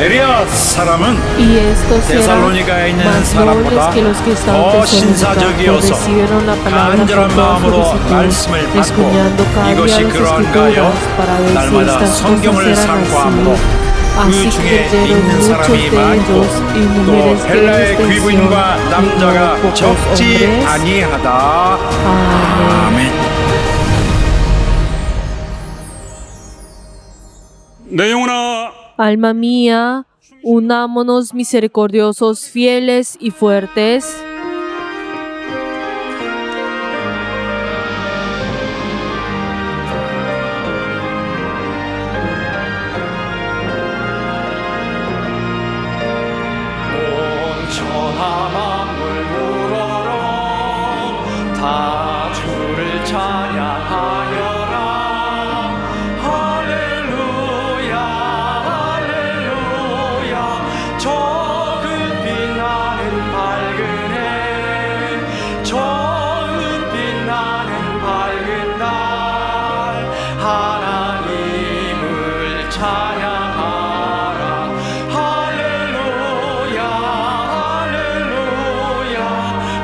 베레아 사람은 Y estos eran 데살로니가에 있는 más nobles 사람보다 que los que estaban 더 en Tesalónica, 신사적이어서 recibieron la palabra 간절한 con toda 마음으로 solicitud, 말씀을 받고 escudriñando cada día 이것이 las 그러한가 하여 escrituras para ver si 날마다 estas 성경을 cosas eran 상고함으로 así. 그 Así 중에 creyeron 믿는 muchos 사람이 de 많고 ellos y 또 mujeres de 헬라의 extensión 귀부인과 y 남자가 no pocos 적지 hombres. 아니하다. Amén. 아멘. 내 영혼아, Alma mía, unámonos misericordiosos, fieles y fuertes. 온 천하 만물 우러러 다 주를 찬양하여라. 할렐루야 할렐루야. 적은 빛나는 밝은 해, 적은 빛나는 밝은 날, 하나님을 찬양하라. 할렐루야 할렐루야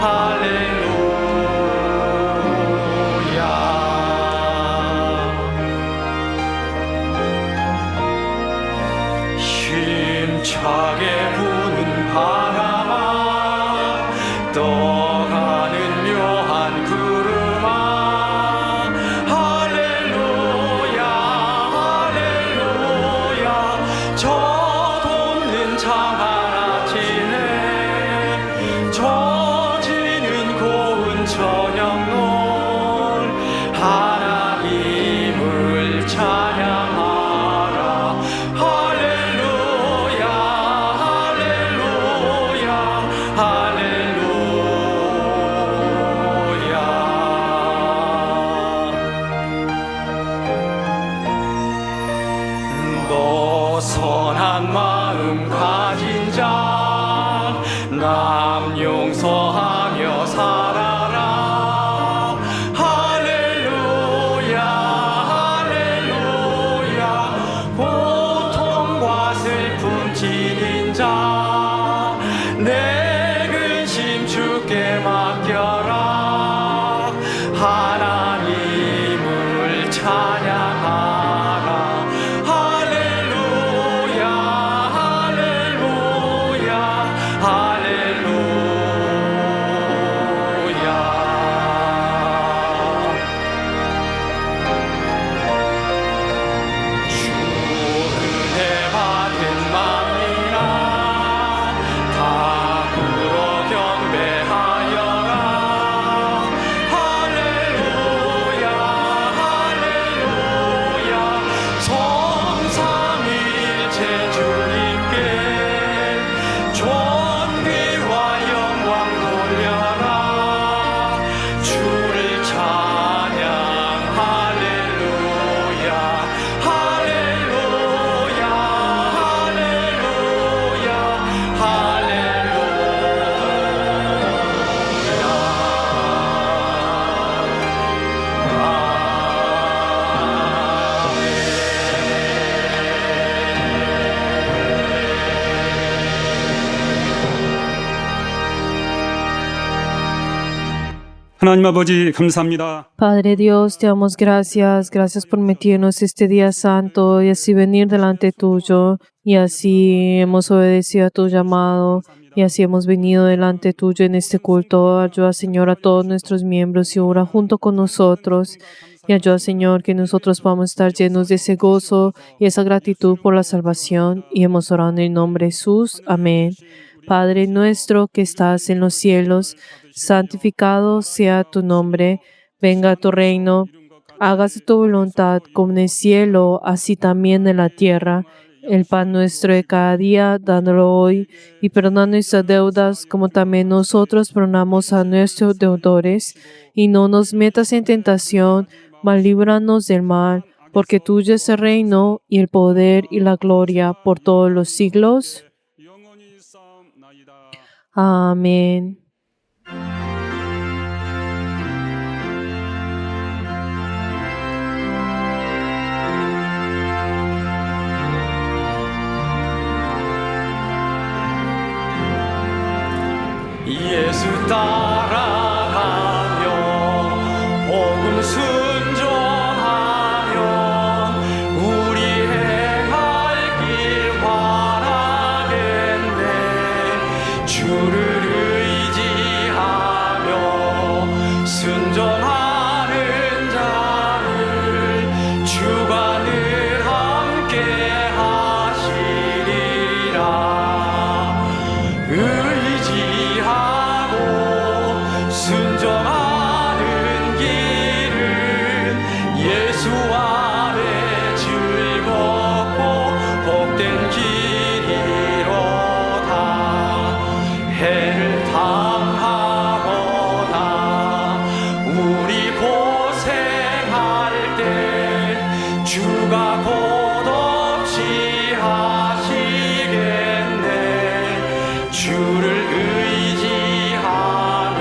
할렐루야. 힘차게 부는 바람아, 떠가는 묘한 구름아, 할렐루야 할렐루야. 저 돋는 장하나치네, 젖지는 고운 저녁놀, 하나님을 찬양하라. 할렐루야 할렐루야 할렐루야. 너 선한 마음 가진 자, 남 용서하며 살아라. 할렐루야 할렐루야. 고통과 슬픔 지닌 자, 내 근심 주께 맡겨라. 하나님을 찬양하라. 할렐루야 할렐루야 할렐루야. 주 은혜 받은 마음이라 다 불어 경배하여라. 할렐루야 할렐루야. 성삼위일체 주님께 존귀와 영광 돌려라. 주를 찬양. 할렐루야 할렐루야 할렐루야 하나님 아버지 감사합니다. Padre Dios, te damos gracias. Gracias por permitirnos este día santo y así venir delante tuyo. Y así hemos obedecido a tu llamado. Y así hemos venido delante tuyo en este culto. Ayuda, Señor, a todos nuestros miembros y ora junto con nosotros. Y ayuda, Señor, que nosotros podamos estar llenos de ese gozo y esa gratitud por la salvación. Y hemos orado en el nombre de Jesús. Amén. Padre nuestro que estás en los cielos, santificado sea tu nombre. Venga a tu reino. Hágase tu voluntad como en el cielo, así también en la tierra. El pan nuestro de cada día, dándolo hoy, y perdona nuestras deudas, como también nosotros perdonamos a nuestros deudores. Y no nos metas en tentación, mas líbranos del mal, porque tuyo es el reino, y el poder, y la gloria, por todos los siglos. Amén. 따라가며 복음 순종하면 우리 행할 길 바라겠네. 주를 의지하며 순종하는 자를 주가 늘 함께 하시리라. 의지하고 순종하는 길은 예수 안에 즐겁고 복된 길이로다. 해를 당하거나 우리 고생할 때 주가 곧 없이 하시겠네. 주를 의지하며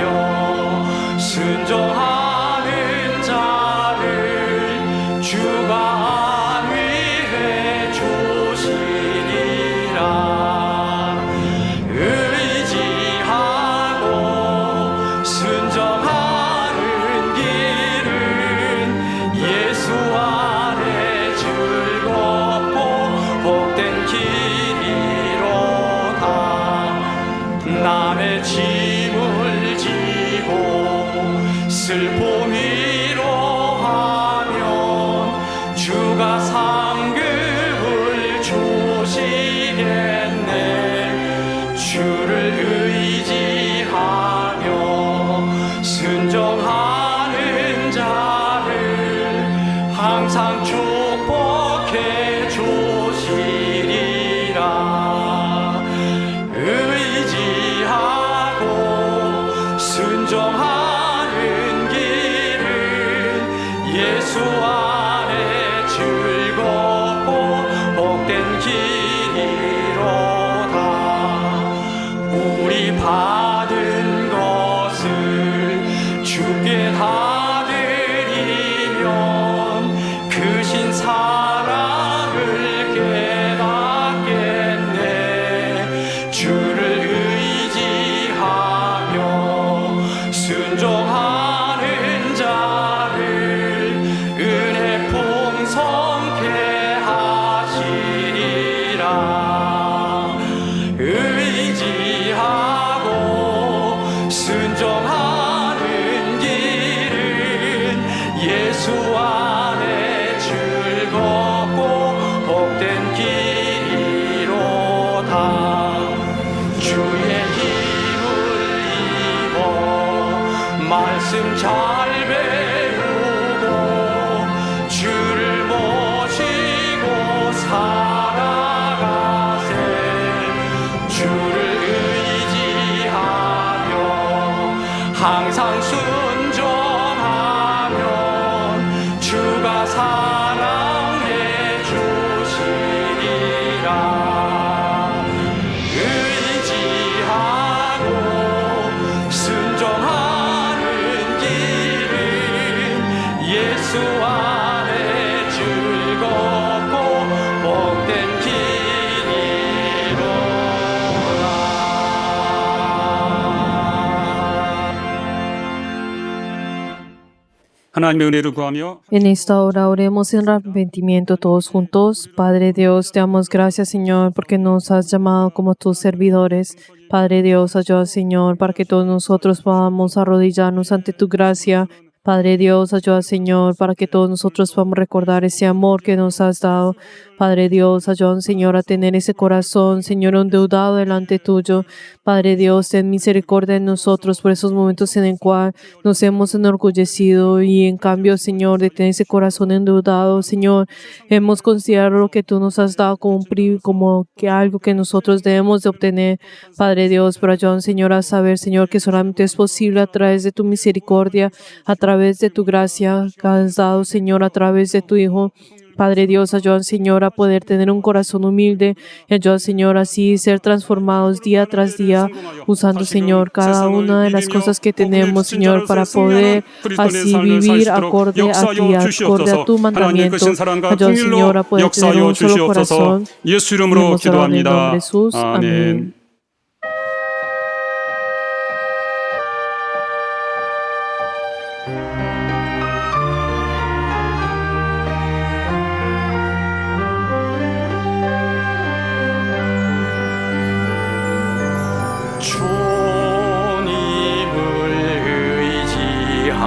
순종하는 자를 주가 안위해 주시리라. 의지하고 순종하는 길은 예수 안에 즐겁고 복된 길이로다. 남의 짐을 지고 슬픔 위로하면 주가 상급을 주시겠네. 주를 의지하며 순종하는 자를 항상 축복해 주시리라. 의지하고 순종하는 길은 예수 안에 즐겁고 복된 길이로다. 우리 받은 것을 주께 다 드리면 크신 사랑을 깨닫겠네. 주를 의지하며 순종하는 자를 은혜 풍성케 하시리라. 의지하고 순종하는 길은 예수 안에 즐겁고 복된 길이로다. 주의 힘을 입어 말씀 잘 배우고 주를 모시고 살아가세. 주를 의지하며 항상 순종하면 주가 사랑해 주시리라. 의지하고 순종하는 길은 예수 안에 즐겁고 복된 길이로다. 하나님의 은혜를 구하며 En esta hora oremos en arrepentimiento todos juntos. Padre Dios, te damos gracias, Señor, porque nos has llamado como tus servidores. Padre Dios, ayuda, Señor, para que todos nosotros podamos arrodillarnos ante tu gracia. Padre Dios, ayuda, Señor, para que todos nosotros podamos recordar ese amor que nos has dado. Padre Dios, ayuda, Señor, a tener ese corazón, Señor, endeudado delante tuyo. Padre Dios, ten misericordia en nosotros por esos momentos en el cual nos hemos enorgullecido y en cambio, Señor, de tener ese corazón endeudado, Señor, hemos considerado lo que tú nos has dado como como que algo que nosotros debemos de obtener. Padre Dios, pero ayúdanos, Señor, a saber, Señor, que solamente es posible a través de tu misericordia, a través de tu gracia que has dado, Señor, a través de tu Hijo. Padre Dios, ayuda, Señor, a poder tener un corazón humilde y ayuda, Señor, así ser transformados día tras día, usando, Señor, cada una de las cosas que tenemos, Señor, para poder así vivir acorde a ti, acorde a tu mandamiento. Ayuda, Señor, a poder tener un solo corazón. 예수 Y 이름으로 hemos orado en el nombre 기도합니다. de Jesús. 아멘. Amén. 주님을 의지합니다.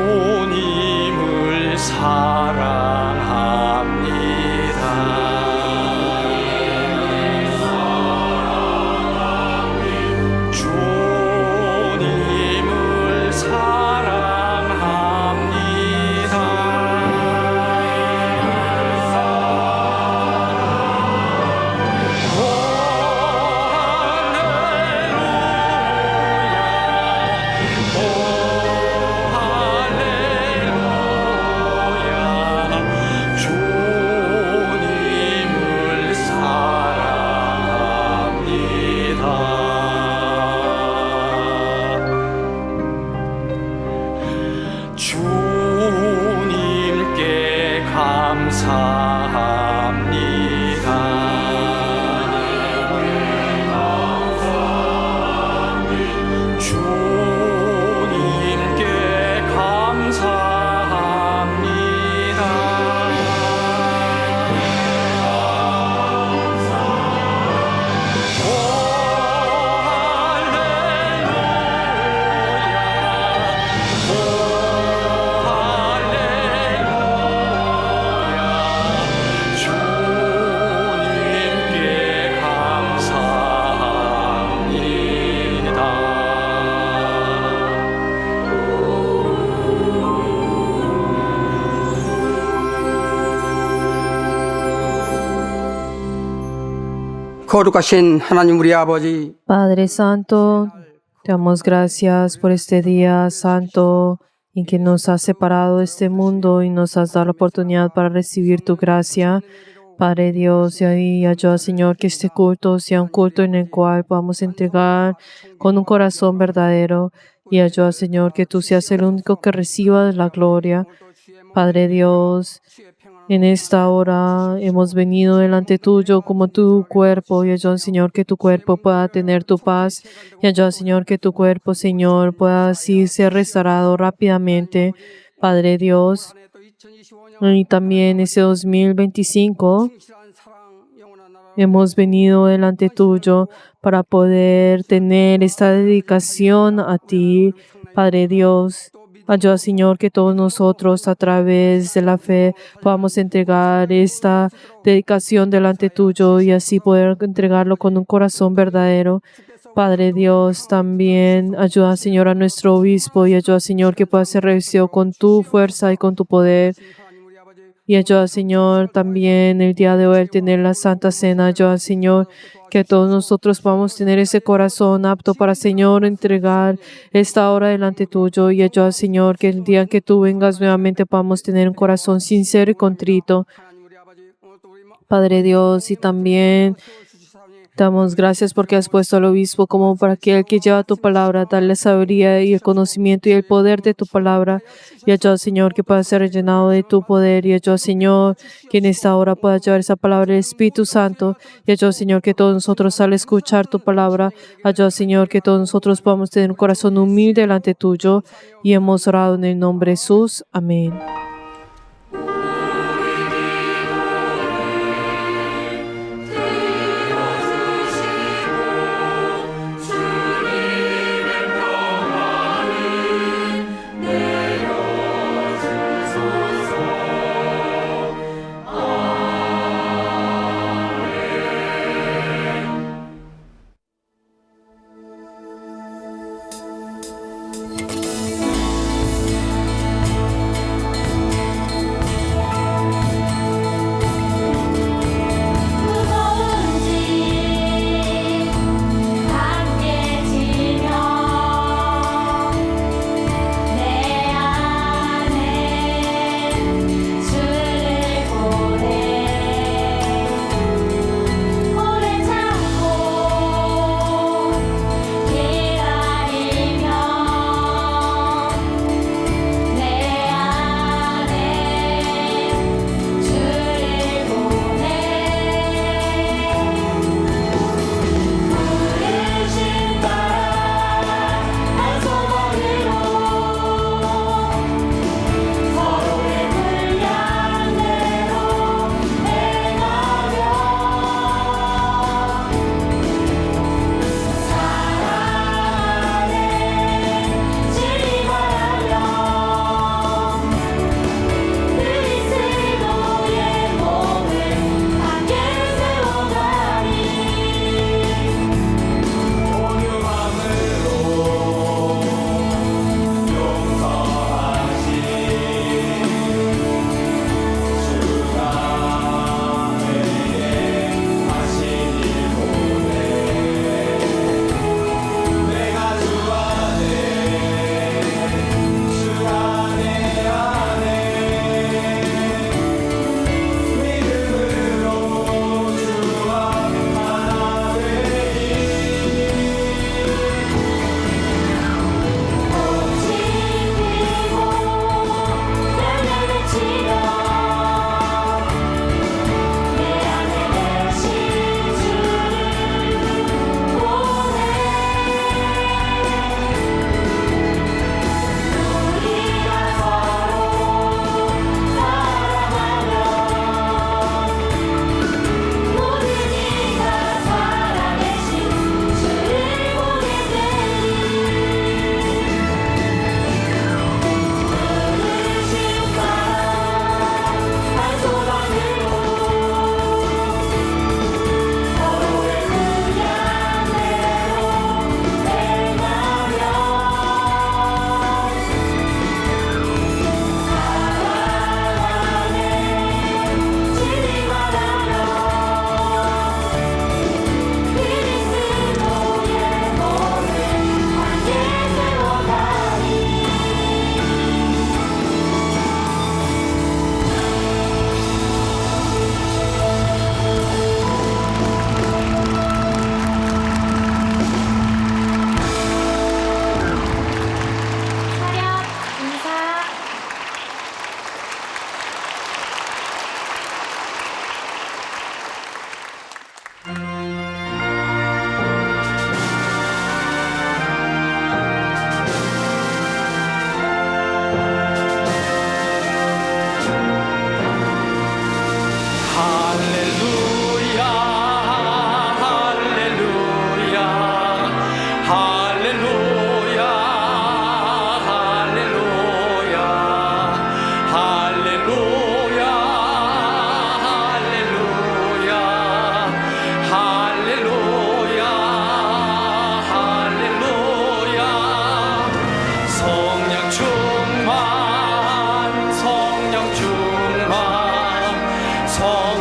주님을 거룩하신 하나님 우리 아버지, Padre Santo, te damos gracias por este día santo en que nos has separado de este mundo y nos has dado la oportunidad para recibir tu gracia. Padre Dios, y ayuda, Señor, que este culto sea un culto en el cual podamos entregar con un corazón verdadero. Y ayuda, Señor, que tú seas el único que reciba la gloria. Padre Dios, en esta hora hemos venido delante tuyo como tu cuerpo y ayuda, Señor, que tu cuerpo pueda tener tu paz y ayuda, Señor, que tu cuerpo, Señor, pueda así ser restaurado rápidamente. Padre Dios, y también ese 2025 hemos venido delante tuyo para poder tener esta dedicación a ti, Padre Dios. Ayuda, Señor, que todos nosotros a través de la fe podamos entregar esta dedicación delante tuyo y así poder entregarlo con un corazón verdadero. Padre Dios, también ayuda, Señor, a nuestro obispo y ayuda, Señor, que pueda ser revestido con tu fuerza y con tu poder. Y ayuda, Señor, también el día de hoy al tener la Santa Cena, ayuda, Señor, que todos nosotros podamos tener ese corazón apto para, Señor, entregar esta hora delante tuyo. Y ayuda, Señor, que el día que tú vengas nuevamente podamos tener un corazón sincero y contrito. Padre Dios, y también damos gracias porque has puesto al obispo como para aquel que lleva tu palabra, darle sabiduría y el conocimiento y el poder de tu palabra. Y ayuda, Señor, que pueda ser llenado de tu poder. Y ayuda, Señor, que en esta hora pueda llevar esa palabra del Espíritu Santo. Y ayuda, Señor, que todos nosotros al escuchar tu palabra, ayuda, Señor, que todos nosotros podamos tener un corazón humilde delante tuyo. Y hemos orado en el nombre de Jesús. Amén.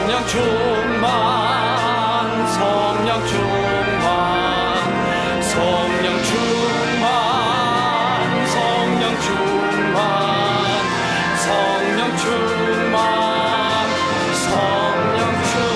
충만 성령 충만 성령 충만 성령 충만 성령 충만 성령 충만.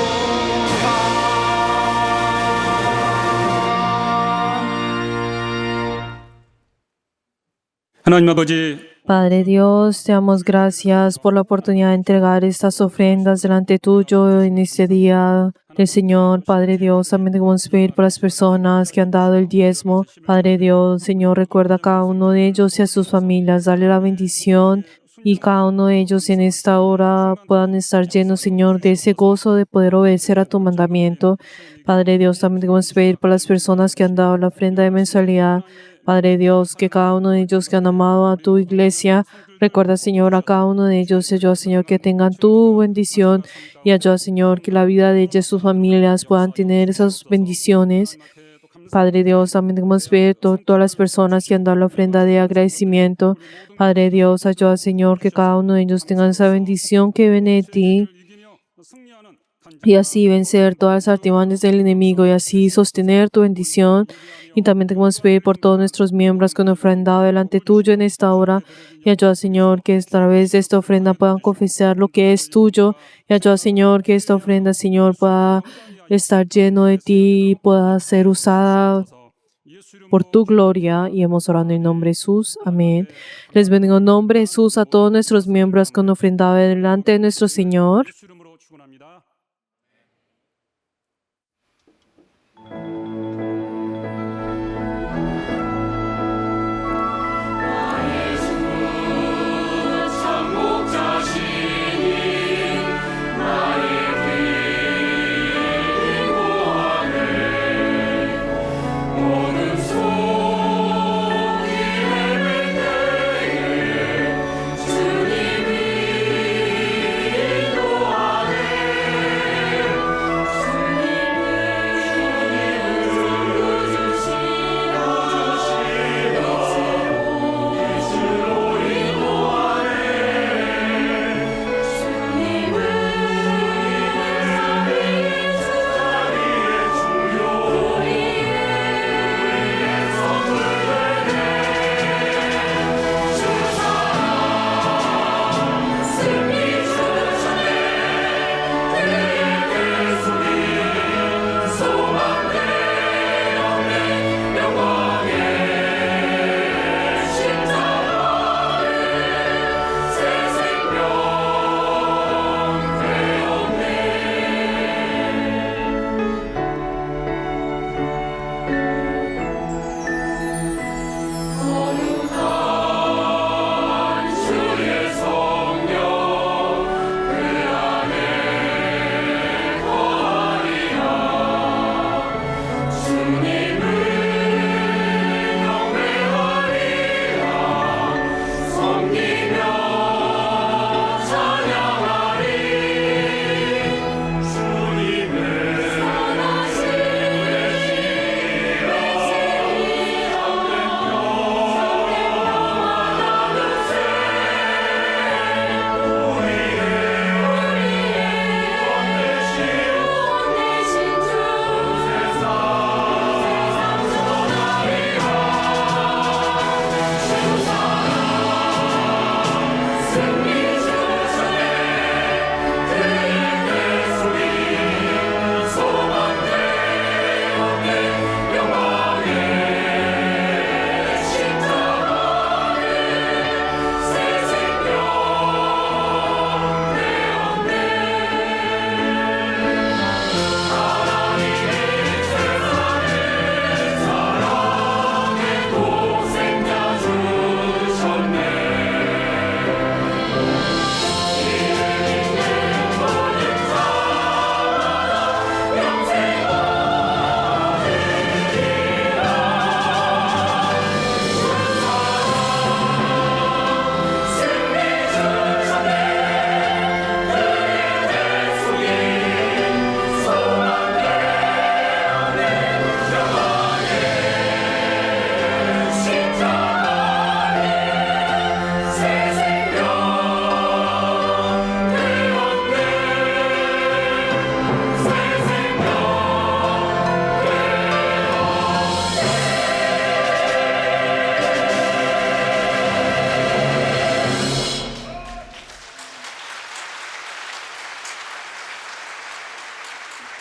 하나님 아버지, Padre Dios, te damos gracias por la oportunidad de entregar estas ofrendas delante tuyo en este día del Señor. Padre Dios, también te queremos pedir por las personas que han dado el diezmo. Padre Dios, Señor, recuerda a cada uno de ellos y a sus familias, dale la bendición y cada uno de ellos en esta hora puedan estar llenos, Señor, de ese gozo de poder obedecer a tu mandamiento. Padre Dios, también te queremos pedir por las personas que han dado la ofrenda de mensualidad. Padre Dios, que cada uno de ellos que han amado a tu iglesia, recuerda, Señor, a cada uno de ellos y ayuda, Señor, que tengan tu bendición y ayuda, Señor, que la vida de ellos y sus familias puedan tener esas bendiciones. Padre Dios, también debemos ver todas las personas que han dado la ofrenda de agradecimiento. Padre Dios, ayuda, Señor, que cada uno de ellos tenga esa bendición que viene de ti y así vencer todas las artimañas del enemigo y así sostener tu bendición. Y también te queremos pedir por todos nuestros miembros que han ofrendado delante tuyo en esta hora y ayuda, Señor, que a través de esta ofrenda puedan confesar lo que es tuyo y ayuda, Señor, que esta ofrenda, Señor, pueda estar lleno de ti y pueda ser usada por tu gloria. Y hemos orado en el nombre de Jesús. Amén. Les bendigo en nombre de Jesús a todos nuestros miembros que han ofrendado delante de nuestro Señor.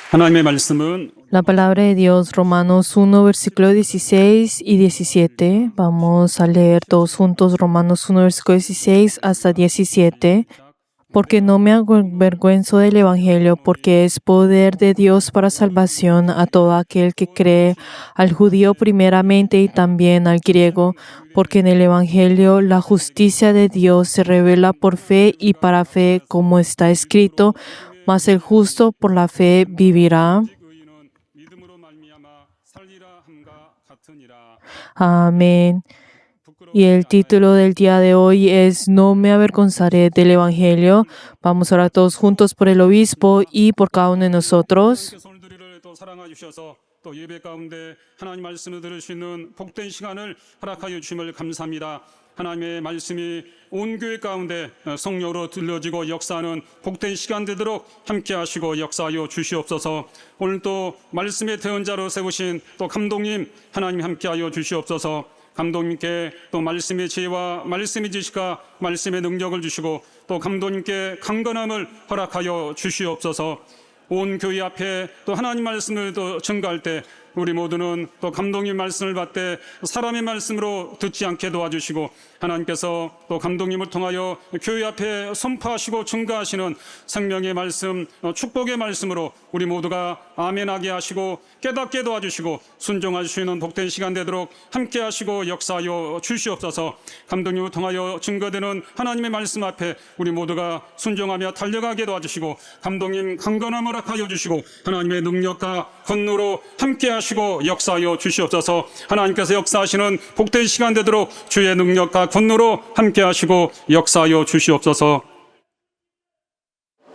하나님의 말씀은 La palabra de Dios, Romanos 1, versículo 16 y 17. Vamos a leer todos juntos Romanos 1, versículo 16 hasta 17. Porque no me avergüenzo del Evangelio, porque es poder de Dios para salvación a todo aquel que cree, al judío primeramente y también al griego, porque en el Evangelio la justicia de Dios se revela por fe y para fe, como está escrito, mas el justo por la fe vivirá. 의인은 믿음으로 말미암아 살리라 함과 같으니라. Amén. Y el título del día de hoy es No me avergonzaré del Evangelio. Vamos a orar todos juntos por el obispo y por cada uno de nosotros. 하나님께서 오늘 우리를 또 사랑하여 주셔서 또 예배 가운데 하나님 말씀을 들을 수 있는 복된 시간을 허락하여 주심을 감사합니다. 하나님의 말씀이 온 교회 가운데 성령으로 들려지고 역사하는 복된 시간 되도록 함께 하시고 역사하여 주시옵소서. 오늘 또 말씀의 대언자로 세우신 또 감독님 하나님 함께 하여 주시옵소서. 감독님께 또 말씀의 지혜와 말씀의 지식과 말씀의 능력을 주시고 또 감독님께 강건함을 허락하여 주시옵소서. 온 교회 앞에 또 하나님 말씀을 또 증거할 때 우리 모두는 또 감독님 말씀을 받되 사람의 말씀으로 듣지 않게 도와주시고 하나님께서 또 감독님을 통하여 교회 앞에 선포하시고 증거하시는 생명의 말씀, 축복의 말씀으로 우리 모두가 아멘하게 하시고 깨닫게 도와주시고 순종할 수 있는 복된 시간 되도록 함께 하시고 역사하여 주시옵소서. 감독님을 통하여 증거되는 하나님의 말씀 앞에 우리 모두가 순종하며 달려가게 도와주시고 감독님 강건함을 허락하여 주시고 하나님의 능력과 권능으로 함께 하시고 역사하여 주시옵소서. 하나님께서 역사하시는 복된 시간 되도록 주의 능력과 권능으로 함께 하시고 역사하여 주시옵소서.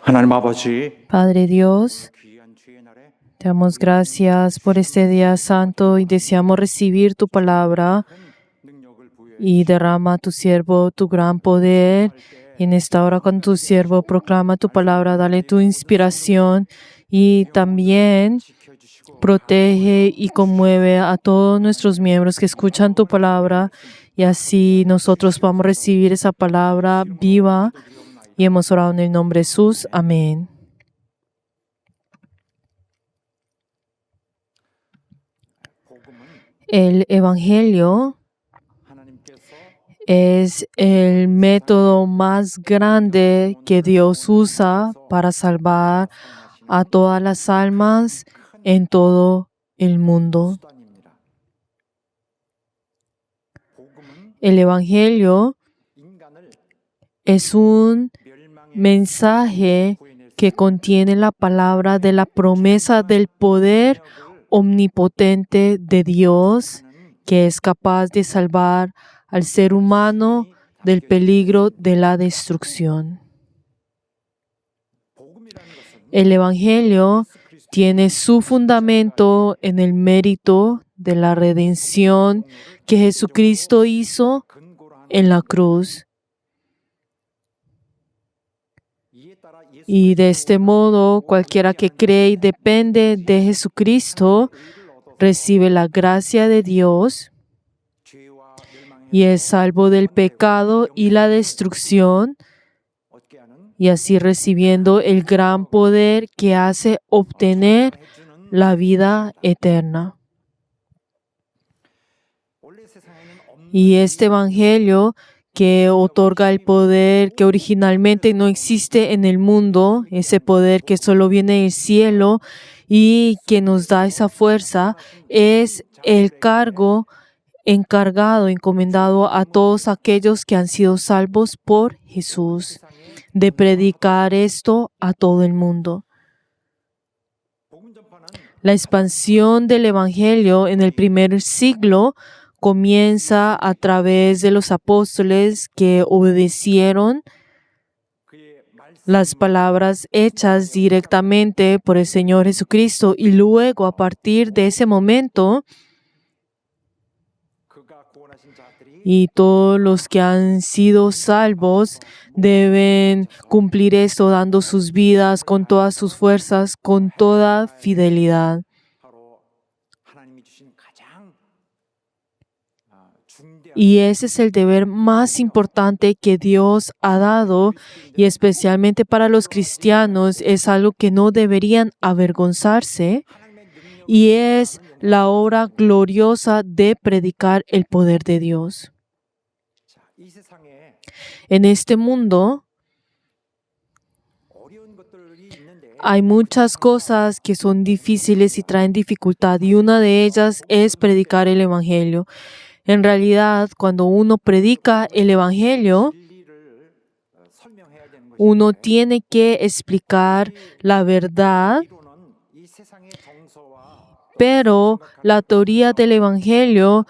하나님 아버지, Padre Dios, 귀한 주의 날에 te damos gracias por este día santo y deseamos recibir tu palabra 능력을 부여해 y derrama a tu siervo tu gran poder. Y en esta hora cuando tu siervo proclama tu palabra, dale tu inspiración y también 지켜주시고 protege y conmueve a todos nuestros miembros que escuchan tu palabra y así nosotros vamos a recibir esa palabra viva y hemos orado en el nombre de Jesús. Amén. El Evangelio 하나님께서 es el método más grande que Dios usa para salvar a todas las almas en todo el mundo. 수단입니다. 복음은 El Evangelio 인간을 es un 멸망의 mensaje 구해낼 수 que contiene la palabra de la promesa del poder omnipotente de Dios que es capaz de salvar al ser humano del peligro de la destrucción. 복음이라는 것은 El Evangelio tiene su fundamento en el mérito de la redención que Jesucristo hizo 근거로 하는 en la cruz. 이에 따라 예수 Y de este modo, cualquiera que cree y depende de Jesucristo recibe la gracia de Dios 죄와 멸망의 y es salvo del pecado y la destrucción, 얻게 하는 y así recibiendo el gran poder que hace obtener 해주는 la vida eterna. 원래 세상에는 없는 Y este Evangelio que otorga el poder que originalmente no existe en el mundo, ese poder que solo viene del cielo y que nos da esa fuerza, es el cargo encargado, encomendado a todos aquellos que han sido salvos por Jesús, de predicar esto a todo el mundo. 복음 전파는 La expansión del Evangelio en el primer siglo comienza a través de los apóstoles que obedecieron 그의 말씀 las palabras hechas directamente por el Señor Jesucristo y luego a partir de ese momento 그가 구원하신 자들이 y todos los que han sido salvos deben cumplir esto dando sus vidas con todas sus fuerzas, con toda fidelidad. 바로 하나님이 주신 가장 중대한 Y ese es el deber más importante que Dios ha dado, y especialmente para los cristianos es algo que no deberían avergonzarse, y es la obra gloriosa de predicar el poder de Dios. 자, 이 세상에 En este mundo 어려운 것들이 있는데 hay muchas cosas que son difíciles y traen dificultad, y una de ellas es predicar el Evangelio. En realidad, cuando uno predica el Evangelio, 진리를 설명해야 되는 것이 uno tiene que explicar la verdad, 이론은 이 세상의 정서와 pero la teoría del Evangelio,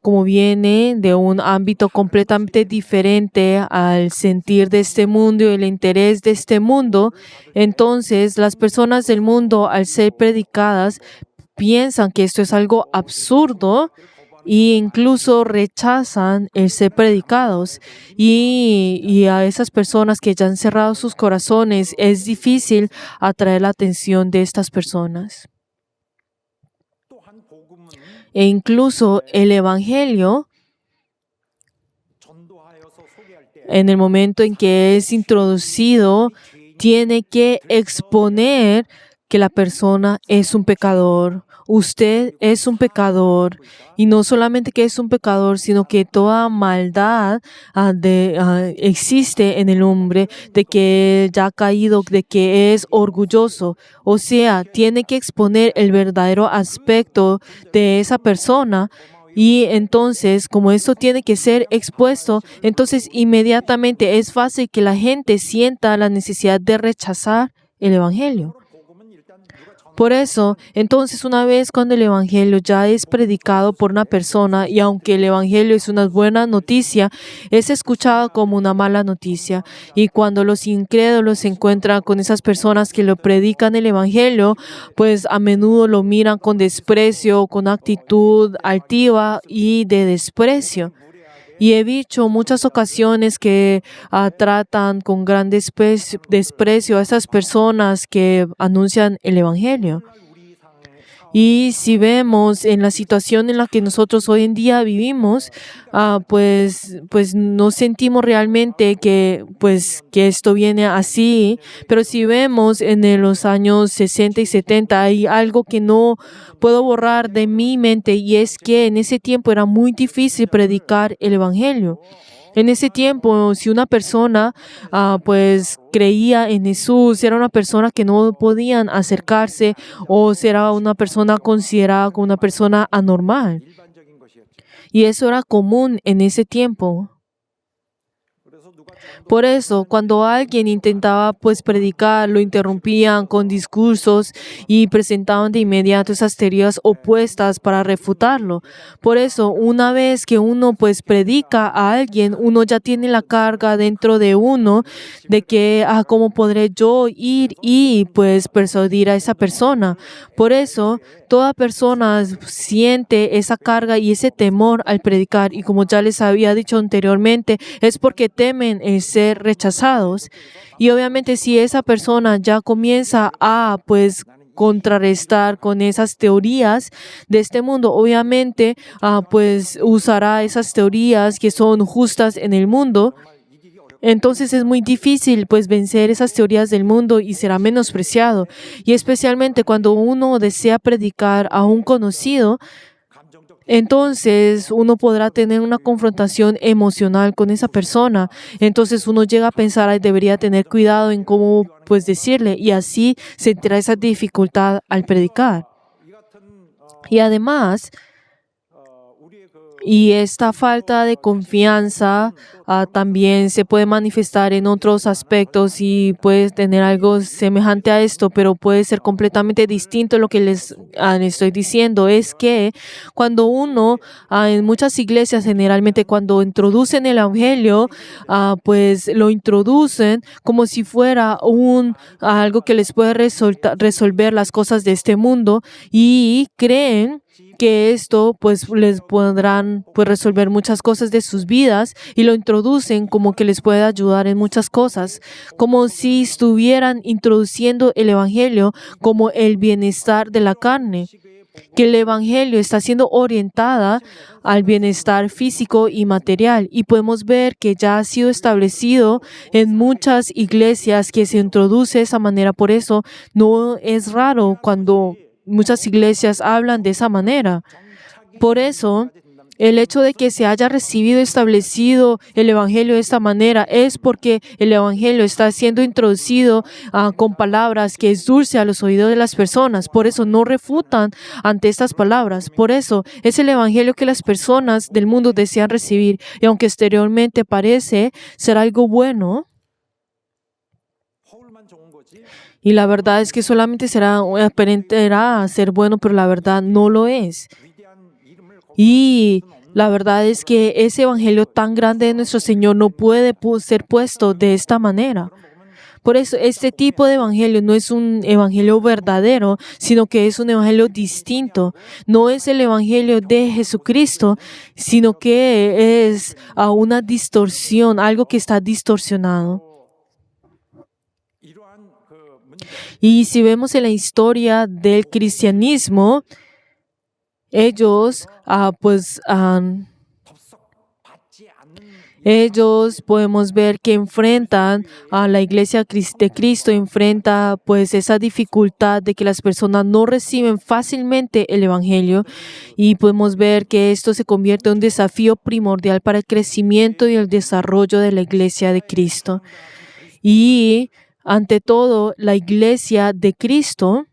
como viene de un ámbito completamente diferente al sentir de este mundo y el interés de este mundo, entonces las personas del mundo, al ser predicadas, piensan que esto es algo absurdo e incluso rechazan el ser predicados. Y a esas personas que ya han cerrado sus corazones, es difícil atraer la atención de estas personas. 또한 복음은 E incluso el Evangelio, 전도하여서 소개할 때 en el momento en que es introducido, tiene que exponer que la persona es un pecador. Usted es un pecador. Y no solamente que es un pecador, sino que toda maldad existe en el hombre, de que ya ha caído, de que es orgulloso. O sea, tiene que exponer el verdadero aspecto de esa persona. Y entonces, como esto tiene que ser expuesto, entonces inmediatamente es fácil que la gente sienta la necesidad de rechazar el Evangelio. Por eso, entonces, una vez cuando el Evangelio ya es predicado por una persona, y aunque el Evangelio es una buena noticia, es escuchado como una mala noticia. Y cuando los incrédulos se encuentran con esas personas que lo predican el Evangelio, pues a menudo lo miran con desprecio, con actitud altiva y de desprecio. Y he dicho muchas ocasiones que tratan con gran desprecio a esas personas que anuncian el Evangelio. Y si vemos en la situación en la que nosotros hoy en día vivimos, pues no sentimos realmente que esto viene así. Pero si vemos en los años 60 y 70, hay algo que no puedo borrar de mi mente, y es que en ese tiempo era muy difícil predicar el Evangelio. En ese tiempo, si una persona creía en Jesús, era una persona que no podían acercarse, o era una persona considerada como una persona anormal. 일반적인 것이었죠. Y eso era común en ese tiempo. 그래서 누가 Por eso, cuando alguien intentaba predicar, lo interrumpían con discursos y presentaban de inmediato esas teorías opuestas para refutarlo. Por eso, una vez que uno predica a alguien, uno ya tiene la carga dentro de uno de que, ¿cómo podré yo ir y persuadir a esa persona? Por eso, toda persona siente esa carga y ese temor al predicar, y como ya les había dicho anteriormente, es porque temen el ser rechazados. Y obviamente si esa persona ya comienza a contrarrestar con esas teorías de este mundo, obviamente usará esas teorías que son justas en el mundo. Entonces es muy difícil vencer esas teorías del mundo y será menospreciado. Y especialmente cuando uno desea predicar a un conocido, entonces uno podrá tener una confrontación emocional con esa persona. Entonces uno llega a pensar, "Ay, debería tener cuidado en cómo decirle", y así sentirá esa dificultad al predicar. Y además, y esta falta de confianza también se puede manifestar en otros aspectos, y puede tener algo semejante a esto, pero puede ser completamente distinto. Lo que les estoy diciendo es que cuando uno, en muchas iglesias generalmente, cuando introducen el Evangelio, lo introducen como si fuera algo que les puede resolver las cosas de este mundo, y creen que esto les podrán resolver muchas cosas de sus vidas, y lo introducen como que les puede ayudar en muchas cosas, como si estuvieran introduciendo el Evangelio como el bienestar de la carne. que el Evangelio está siendo orientada al bienestar físico y material. Y podemos ver que ya ha sido establecido en muchas iglesias que se introduce de esa manera. Por eso no es raro cuando muchas iglesias hablan de esa manera. Por eso, el hecho de que se haya recibido y establecido el Evangelio de esta manera es porque el Evangelio está siendo introducido con palabras que es dulce a los oídos de las personas. Por eso no refutan ante estas palabras. Por eso es el Evangelio que las personas del mundo desean recibir. Y aunque exteriormente parece ser algo bueno, 허울만 좋은 거지. y la verdad es que solamente aparentará ser bueno, pero la verdad no lo es. 위대한 이름을 Y la verdad es que ese evangelio tan grande de nuestro Señor no puede ser puesto de esta manera. Por eso, este tipo de evangelio no es un evangelio verdadero, sino que es un evangelio distinto. No es el evangelio de Jesucristo, sino que es una distorsión, algo que está distorsionado. 이러한 그 문제 Y si vemos en la historia del cristianismo, ellos, 받지 않는 ellos podemos ver que enfrentan a la iglesia de Cristo, enfrenta pues esa dificultad de que las personas no reciben fácilmente el evangelio, y podemos ver que esto se convierte en un desafío primordial para el crecimiento y el desarrollo de la iglesia de Cristo. Y ante todo, la iglesia de Cristo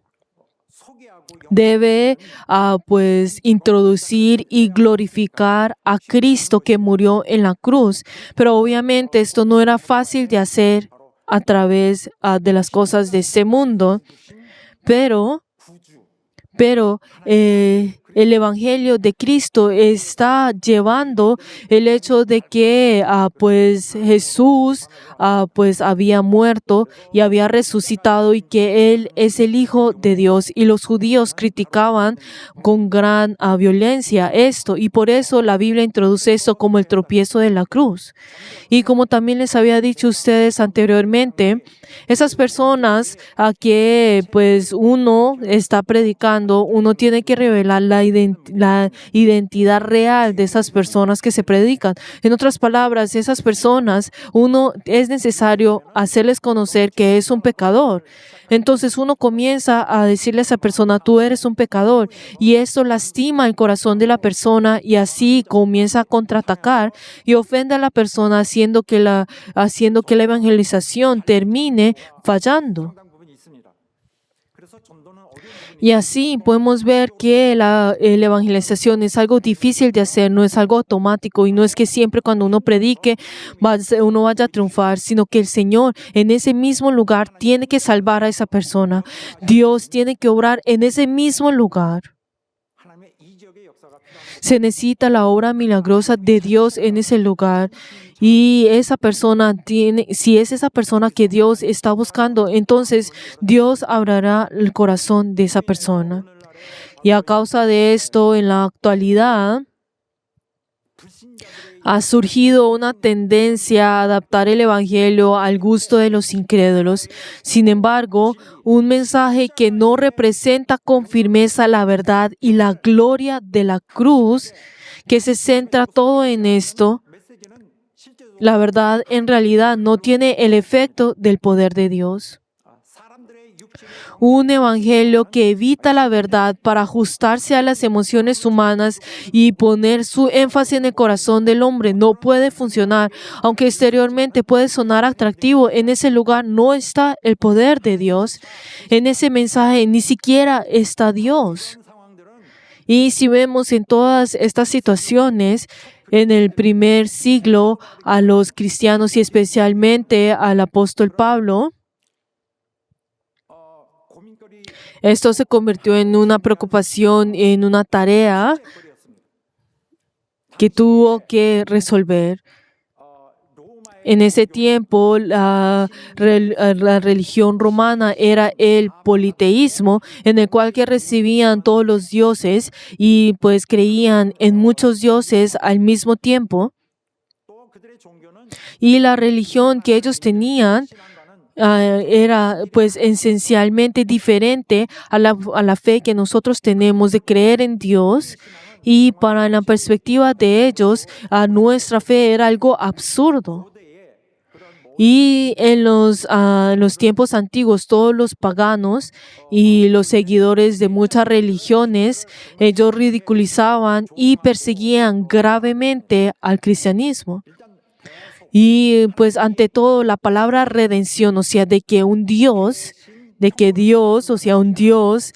debe pues introducir y glorificar a Cristo que murió en la cruz. Pero obviamente esto no era fácil de hacer a través de las cosas de este mundo. Pero el Evangelio de Cristo está llevando el hecho de que pues Jesús pues había muerto y había resucitado y que Él es el Hijo de Dios. Y los judíos criticaban con gran violencia esto, y por eso la Biblia introduce esto como el tropiezo de la cruz. Y como también les había dicho a ustedes anteriormente, esas personas a que pues uno está predicando, uno tiene que revelar la identidad real de esas personas que se predican. En otras palabras, esas personas, uno es necesario hacerles conocer que es un pecador. Entonces uno comienza a decirle a esa persona, tú eres un pecador, y esto lastima el corazón de la persona, y así comienza a contraatacar y ofende a la persona, haciendo que la evangelización termine fallando. 상당 부분이 있습니다. 그래서 전도는 어려운 부분이 Y así podemos ver que la evangelización es algo difícil de hacer, no es algo automático, y no es que siempre cuando uno predique uno vaya a triunfar, sino que el Señor en ese mismo lugar tiene que salvar a esa persona. Dios tiene que obrar en ese mismo lugar. 하나님의 이적의 역사가 필요합니다. Se necesita la obra milagrosa de Dios en ese lugar. Y esa persona si es esa persona que Dios está buscando, entonces Dios abrirá el corazón de esa persona. Y a causa de esto, en la actualidad, ha surgido una tendencia a adaptar el Evangelio al gusto de los incrédulos. Sin embargo, un mensaje que no representa con firmeza la verdad y la gloria de la cruz, que se centra todo en esto, la verdad en realidad no tiene el efecto del poder de Dios. 사람들의 육신의 Un evangelio que evita la verdad para ajustarse a las emociones humanas y poner su énfasis en el corazón del hombre no puede funcionar. Aunque exteriormente puede sonar atractivo, en ese lugar no está el poder de Dios. En ese mensaje ni siquiera está Dios. Y si vemos en todas estas situaciones, en el primer siglo, a los cristianos y especialmente al apóstol Pablo, 고민거리 esto se convirtió en una preocupación, en una tarea que tuvo que resolver. En ese tiempo, la religión romana era el politeísmo, en el cual que recibían todos los dioses y pues creían en muchos dioses al mismo tiempo. 또 그들의 종교는 Y la religión que ellos tenían era pues esencialmente diferente a la fe que nosotros tenemos de creer en Dios. Y para la perspectiva de ellos, nuestra fe era algo absurdo. Y en los tiempos antiguos, todos los paganos y los seguidores de muchas religiones, ellos ridiculizaban y perseguían gravemente al cristianismo. Y pues ante todo la palabra redención, o sea, de que Dios, o sea, un Dios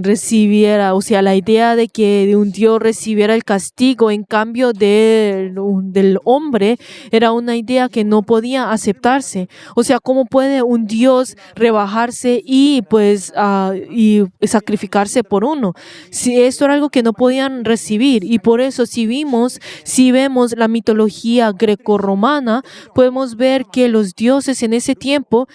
recibiera, o sea, la idea de que un Dios recibiera el castigo en cambio del hombre era una idea que no podía aceptarse. O sea, ¿cómo puede un Dios rebajarse y pues y sacrificarse por uno? Si esto era algo que no podían recibir, y por eso si vemos la mitología grecorromana, podemos ver que los dioses en ese tiempo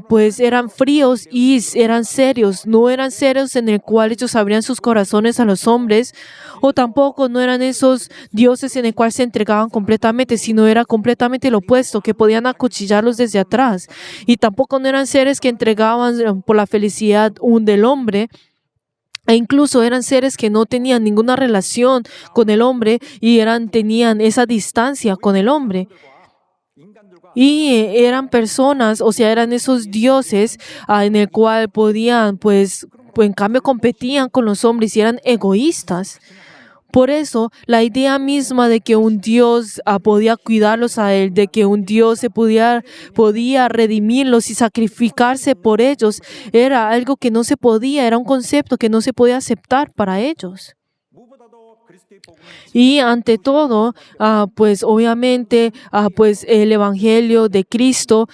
pues eran fríos y eran serios. No eran serios en el cual ellos abrían sus corazones a los hombres, o tampoco no eran esos dioses en el cual se entregaban completamente, sino era completamente lo opuesto, que podían acuchillarlos desde atrás. Y tampoco no eran seres que entregaban por la felicidad del hombre, e incluso eran seres que no tenían ninguna relación con el hombre y tenían esa distancia con el hombre. Y eran personas, o sea, eran esos dioses en el cual podían, pues en cambio competían con los hombres y eran egoístas. Por eso, la idea misma de que un Dios podía cuidarlos a él, de que un Dios podía redimirlos y sacrificarse por ellos, era algo que no se podía, era un concepto que no se podía aceptar para ellos. Y ante todo, pues obviamente, pues el Evangelio de Cristo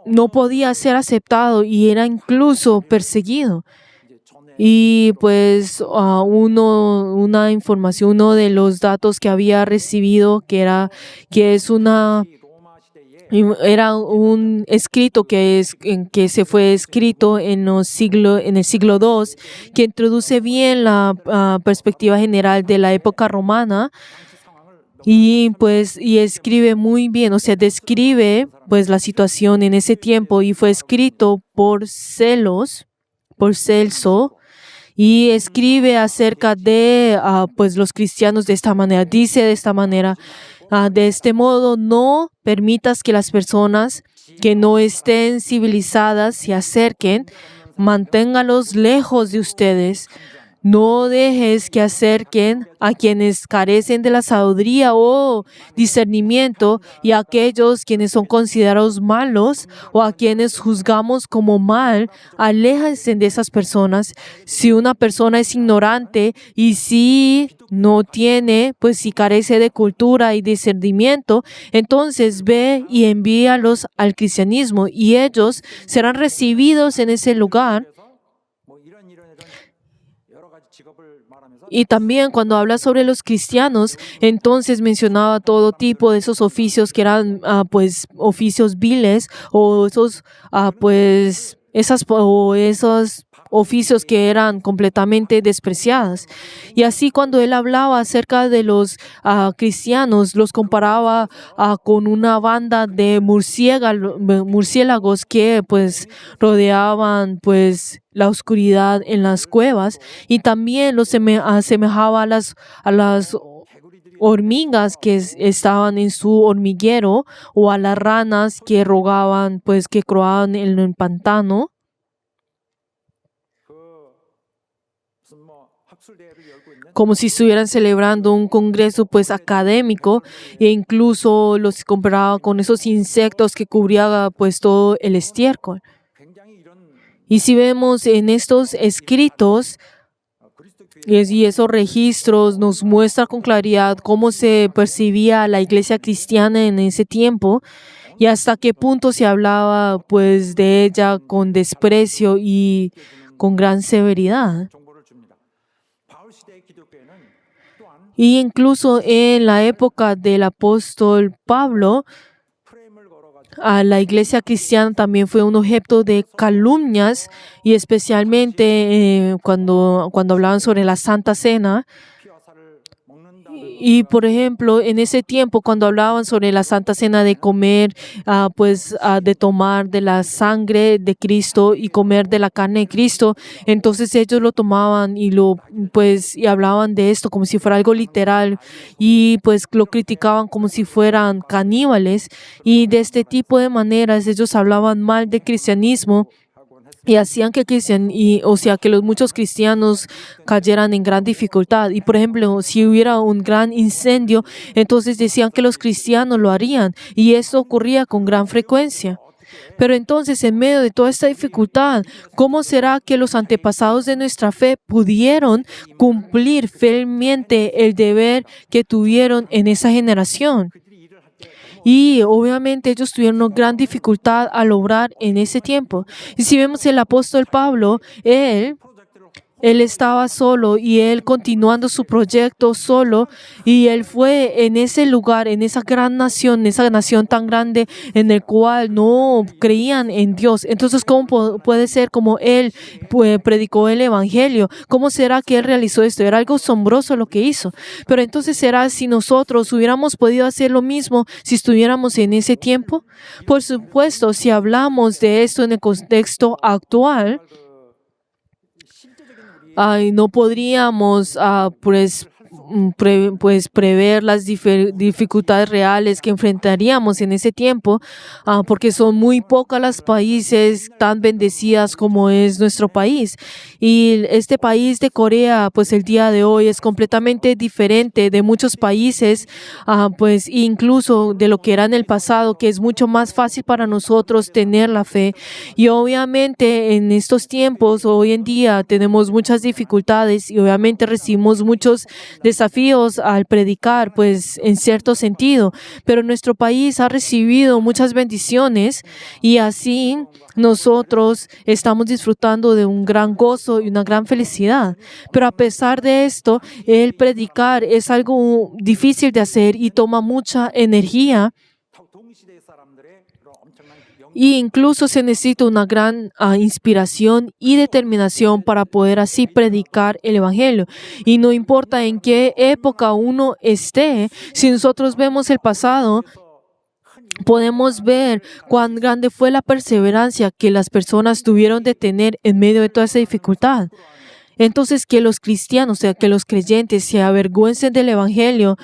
no podía ser aceptado y era incluso perseguido. Y pues una información, uno de los datos que había recibido era un escrito que se fue escrito en el siglo II, que introduce bien la perspectiva general de la época romana. Y escribe muy bien, o sea, describe pues la situación en ese tiempo, y fue escrito por Celso, y escribe acerca de pues los cristianos de esta manera. Dice de esta manera: de este modo, no permitas que las personas que no estén civilizadas se acerquen, manténgalos lejos de ustedes. No dejes que acerquen a quienes carecen de la sabiduría o discernimiento, y a aquellos quienes son considerados malos o a quienes juzgamos como mal. Aléjense de esas personas. Si una persona es ignorante y si no tiene, pues si carece de cultura y discernimiento, entonces ve y envíalos al cristianismo y ellos serán recibidos en ese lugar. Y también cuando habla sobre los cristianos, entonces mencionaba todo tipo de esos oficios que eran pues oficios viles, o esos oficios que eran completamente despreciadas. Y así cuando él hablaba acerca de los cristianos, los comparaba con una banda de murciélagos que pues rodeaban pues la oscuridad en las cuevas, y también los asemejaba a las hormigas que estaban en su hormiguero, o a las ranas que croaban en el pantano. Como si estuvieran celebrando un congreso pues académico, e incluso los comparaba con esos insectos que cubrían pues todo el estiércol. Y si vemos en estos escritos y esos registros, nos muestra con claridad cómo se percibía la iglesia cristiana en ese tiempo, y hasta qué punto se hablaba pues de ella con desprecio y con gran severidad. Y incluso en la época del apóstol Pablo, la iglesia cristiana también fue un objeto de calumnias, y especialmente cuando hablaban sobre la Santa Cena. Y por ejemplo, en ese tiempo, cuando hablaban sobre la Santa Cena de comer, de tomar de la sangre de Cristo y comer de la carne de Cristo, entonces ellos lo tomaban y hablaban de esto como si fuera algo literal y pues lo criticaban como si fueran caníbales, y de este tipo de maneras ellos hablaban mal del cristianismo. Y hacían que que los muchos cristianos cayeran en gran dificultad. Y por ejemplo, si hubiera un gran incendio, entonces decían que los cristianos lo harían. Y esto ocurría con gran frecuencia. Pero entonces, en medio de toda esta dificultad, ¿cómo será que los antepasados de nuestra fe pudieron cumplir fielmente el deber que tuvieron en esa generación? Y obviamente ellos tuvieron una gran dificultad al obrar en ese tiempo. Y si vemos el apóstol Pablo, él estaba solo y él continuando su proyecto solo, y él fue en ese lugar, en esa gran nación, esa nación tan grande en el cual no creían en Dios. Entonces, ¿cómo puede ser como él predicó el evangelio? ¿Cómo será que él realizó esto? Era algo asombroso lo que hizo. Pero entonces, ¿será si nosotros hubiéramos podido hacer lo mismo si estuviéramos en ese tiempo? Por supuesto, si hablamos de esto en el contexto actual, no podríamos prever las dificultades reales que enfrentaríamos en ese tiempo, porque son muy pocos los países tan bendecidas como es nuestro país. Y este país de Corea, pues el día de hoy es completamente diferente de muchos países, incluso de lo que era en el pasado, que es mucho más fácil para nosotros tener la fe. Y obviamente en estos tiempos, hoy en día, tenemos muchas dificultades y obviamente recibimos muchos desafíos al predicar, pues en cierto sentido, pero nuestro país ha recibido muchas bendiciones y así nosotros estamos disfrutando de un gran gozo y una gran felicidad. Pero a pesar de esto, el predicar es algo difícil de hacer y toma mucha energía. Y incluso se necesita una gran inspiración y determinación para poder así predicar el Evangelio. Y no importa en qué época uno esté, si nosotros vemos el pasado, podemos ver cuán grande fue la perseverancia que las personas tuvieron de tener en medio de toda esa dificultad. Entonces, que los cristianos, o sea, que los creyentes se avergüencen del Evangelio,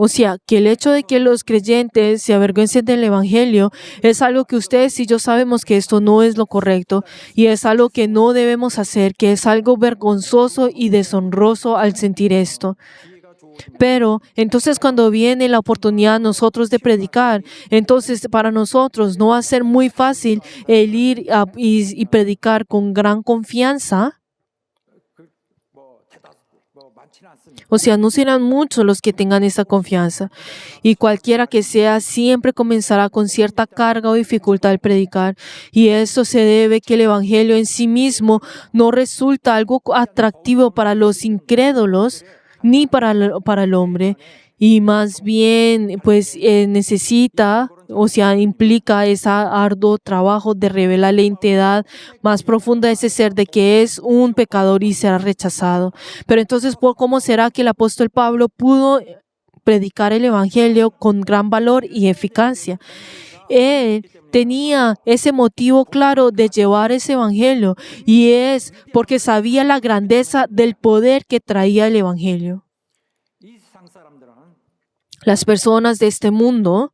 o sea, que el hecho de que los creyentes se avergüencen del Evangelio es algo que ustedes y yo sabemos que esto no es lo correcto y es algo que no debemos hacer, que es algo vergonzoso y deshonroso al sentir esto. Pero entonces cuando viene la oportunidad a nosotros de predicar, entonces para nosotros no va a ser muy fácil el ir y predicar con gran confianza. O sea, no serán muchos los que tengan esa confianza. Y cualquiera que sea, siempre comenzará con cierta carga o dificultad al predicar. Y eso se debe a que el Evangelio en sí mismo no resulta algo atractivo para los incrédulos ni para el hombre. Y más bien, implica ese arduo trabajo de revelar la identidad más profunda de ese ser, de que es un pecador y será rechazado. Pero entonces, ¿cómo será que el apóstol Pablo pudo predicar el Evangelio con gran valor y eficacia? Él tenía ese motivo claro de llevar ese Evangelio, y es porque sabía la grandeza del poder que traía el Evangelio. Las personas de este mundo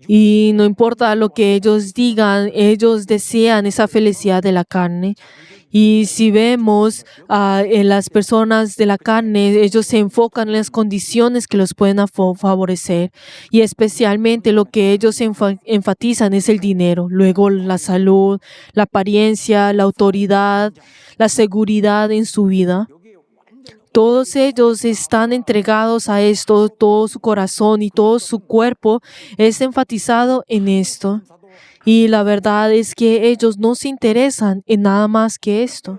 y no importa lo que ellos digan, ellos desean esa felicidad de la carne. Y si vemos en las personas de la carne, ellos se enfocan en las condiciones que los pueden favorecer. Y especialmente lo que ellos enfatizan es el dinero. Luego la salud, la apariencia, la autoridad, la seguridad en su vida. Todos ellos están entregados a esto, todo su corazón y todo su cuerpo es enfatizado en esto. Y la verdad es que ellos no se interesan en nada más que esto.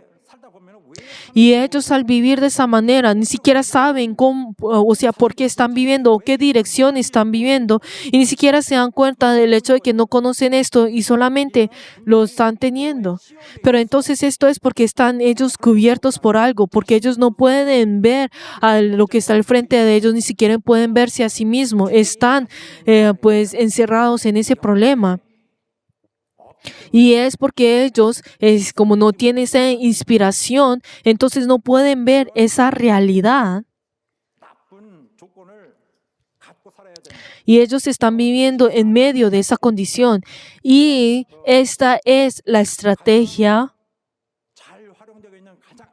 Y ellos al vivir de esa manera ni siquiera saben cómo, o sea, por qué están viviendo o qué dirección están viviendo. Y ni siquiera se dan cuenta del hecho de que no conocen esto y solamente lo están teniendo. Pero entonces esto es porque están ellos cubiertos por algo, porque ellos no pueden ver a lo que está al frente de ellos, ni siquiera pueden verse a sí mismos. Están pues encerrados en ese problema. Y es porque ellos, como no tienen esa inspiración, entonces no pueden ver esa realidad. 나쁜 조건을 갖고 살아야 됩니다. Y ellos están viviendo en medio de esa condición. Y esta es la estrategia 잘 활용되고 있는 가장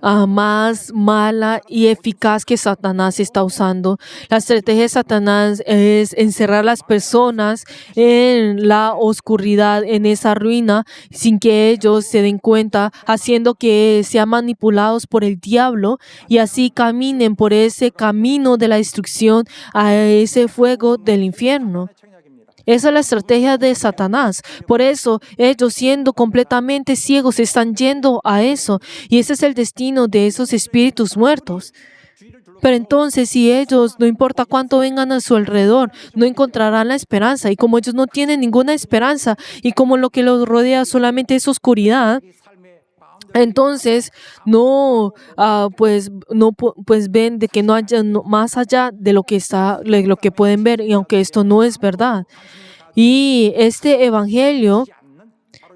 악한 más mala y eficaz que Satanás está usando. La estrategia de Satanás es encerrar a las personas en la oscuridad, en esa ruina, sin que ellos se den cuenta, haciendo que sean manipulados por el diablo y así caminen por ese camino de la destrucción a ese fuego del infierno. 청약입니다. Esa es la estrategia de Satanás. Por eso ellos, siendo completamente ciegos, están yendo a eso. Y ese es el destino de esos espíritus muertos. Pero entonces, si ellos, no importa cuánto vengan a su alrededor, no encontrarán la esperanza. Y como ellos no tienen ninguna esperanza y como lo que los rodea solamente es oscuridad, 이 삶의 마음대로 entonces pues ven de que no haya más allá de lo que está, de lo que pueden ver, y aunque esto no es verdad. Y este evangelio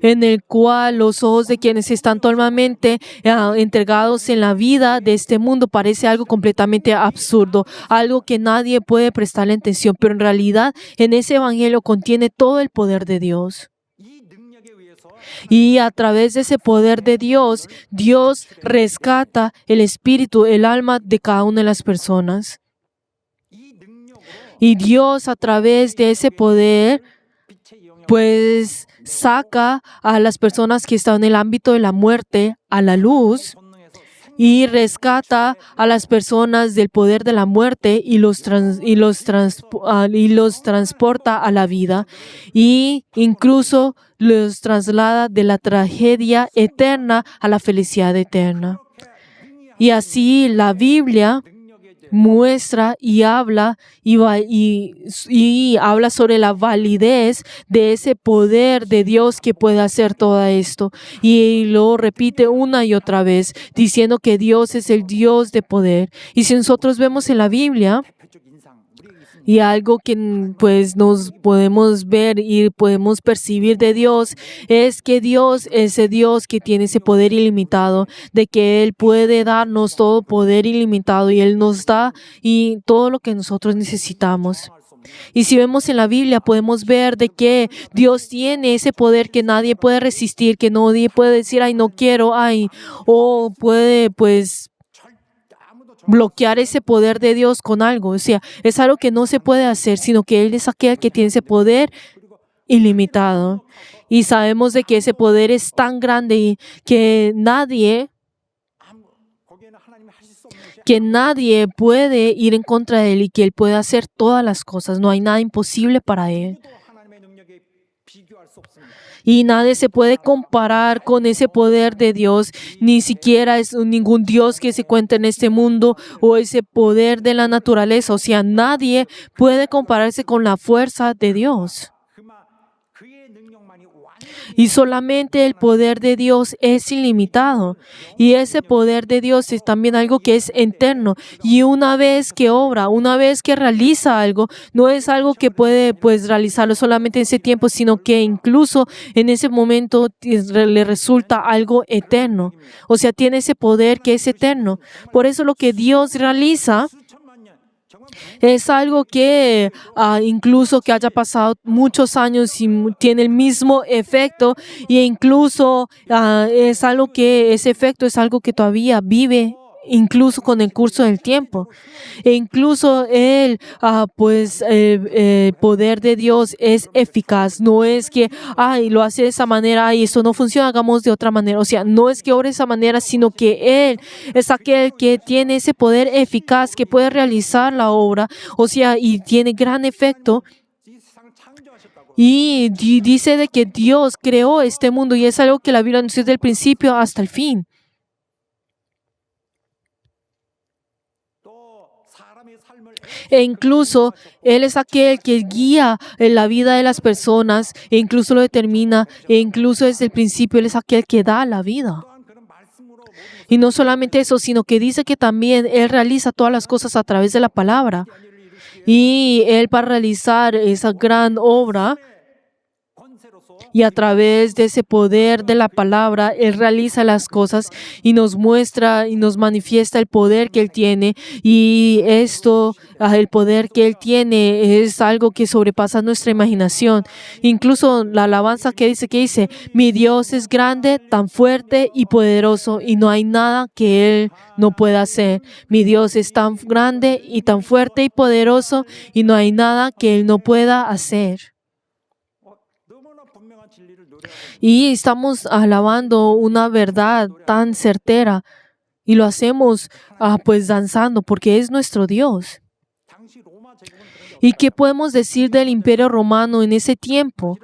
en el cual los ojos de quienes están totalmente entregados en la vida de este mundo parece algo completamente absurdo, algo que nadie puede prestarle atención, pero en realidad en ese evangelio contiene todo el poder de Dios. 이 능력에 의해서 Y a través de ese poder de Dios, Dios rescata el espíritu, el alma de cada una de las personas. 이 능력으로 Y Dios a través de ese poder, 빛의 영역 pues saca a las personas que están en el ámbito de la muerte a la luz 본능에서 y rescata a las personas del poder de la muerte y los transporta a la vida y incluso los traslada de la tragedia eterna a la felicidad eterna. Y así la Biblia muestra y habla y habla sobre la validez de ese poder de Dios que puede hacer todo esto. Y lo repite una y otra vez, diciendo que Dios es el Dios de poder. Y si nosotros vemos en la Biblia, 대표적 인상 우리에게 있습니다. y algo que pues nos podemos ver y podemos percibir de Dios es que Dios es ese Dios que tiene ese poder ilimitado, de que Él puede darnos todo poder ilimitado y Él nos da y todo lo que nosotros necesitamos. Y si vemos en la Biblia podemos ver de que Dios tiene ese poder que nadie puede resistir, que nadie puede decir, ay, no quiero, ay, o puede pues bloquear ese poder de Dios con algo. O sea, es algo que no se puede hacer, sino que Él es aquel que tiene ese poder ilimitado. Y sabemos de que ese poder es tan grande y que 거기에는 하나님이 하실 수 없는 것이 nadie puede ir en contra de Él y que Él puede hacer todas las cosas. No hay nada imposible para Él. 아무도 하나님의 능력에 비교할 수 없습니다. Y nadie se puede comparar con ese poder de Dios, ni siquiera es ningún Dios que se cuenta en este mundo o ese poder de la naturaleza. O sea, nadie puede compararse con la fuerza de Dios. 그의 능력만이 완전히 Y solamente el poder de Dios es ilimitado. Y ese poder de Dios es también algo que es eterno. Y una vez que obra, una vez que realiza algo, no es algo que puede pues realizarlo solamente en ese tiempo, sino que incluso en ese momento le resulta algo eterno. O sea, tiene ese poder que es eterno. Por eso lo que Dios realiza 수천만 년 정말 es algo que incluso que haya pasado muchos años y tiene el mismo efecto e incluso es algo que ese efecto es algo que todavía vive incluso con el curso del tiempo. E incluso el poder de Dios es eficaz. No es que lo hace de esa manera y eso no funciona, hagamos de otra manera. O sea, no es que obre de esa manera, sino que Él es aquel que tiene ese poder eficaz, que puede realizar la obra. O sea, y tiene gran efecto. 이 세상을 창조하셨다고 Y dice de que Dios creó este mundo y es algo que la Biblia nos dice desde el principio hasta el fin. E incluso Él es aquel que guía en la vida de las personas, e incluso lo determina, e incluso desde el principio Él es aquel que da la vida. 또한 그는 말씀으로 모든 Y no solamente eso, sino que dice que también Él realiza todas las cosas a través de la palabra. Y Él para realizar esa gran obra 권세로서 y a través de ese poder de la palabra, Él realiza las cosas y nos muestra y nos manifiesta el poder que Él tiene. Y esto, el poder que Él tiene es algo que sobrepasa nuestra imaginación. Incluso la alabanza que dice, mi Dios es grande, tan fuerte y poderoso y no hay nada que Él no pueda hacer. Mi Dios es tan grande y tan fuerte y poderoso y no hay nada que Él no pueda hacer. 너무나 분명한 진리를 노래하고 Y estamos alabando una verdad tan certera y lo hacemos pues danzando porque es nuestro Dios. 당시 로마 제국은 그런 ¿Y qué podemos decir del Imperio Romano en ese tiempo?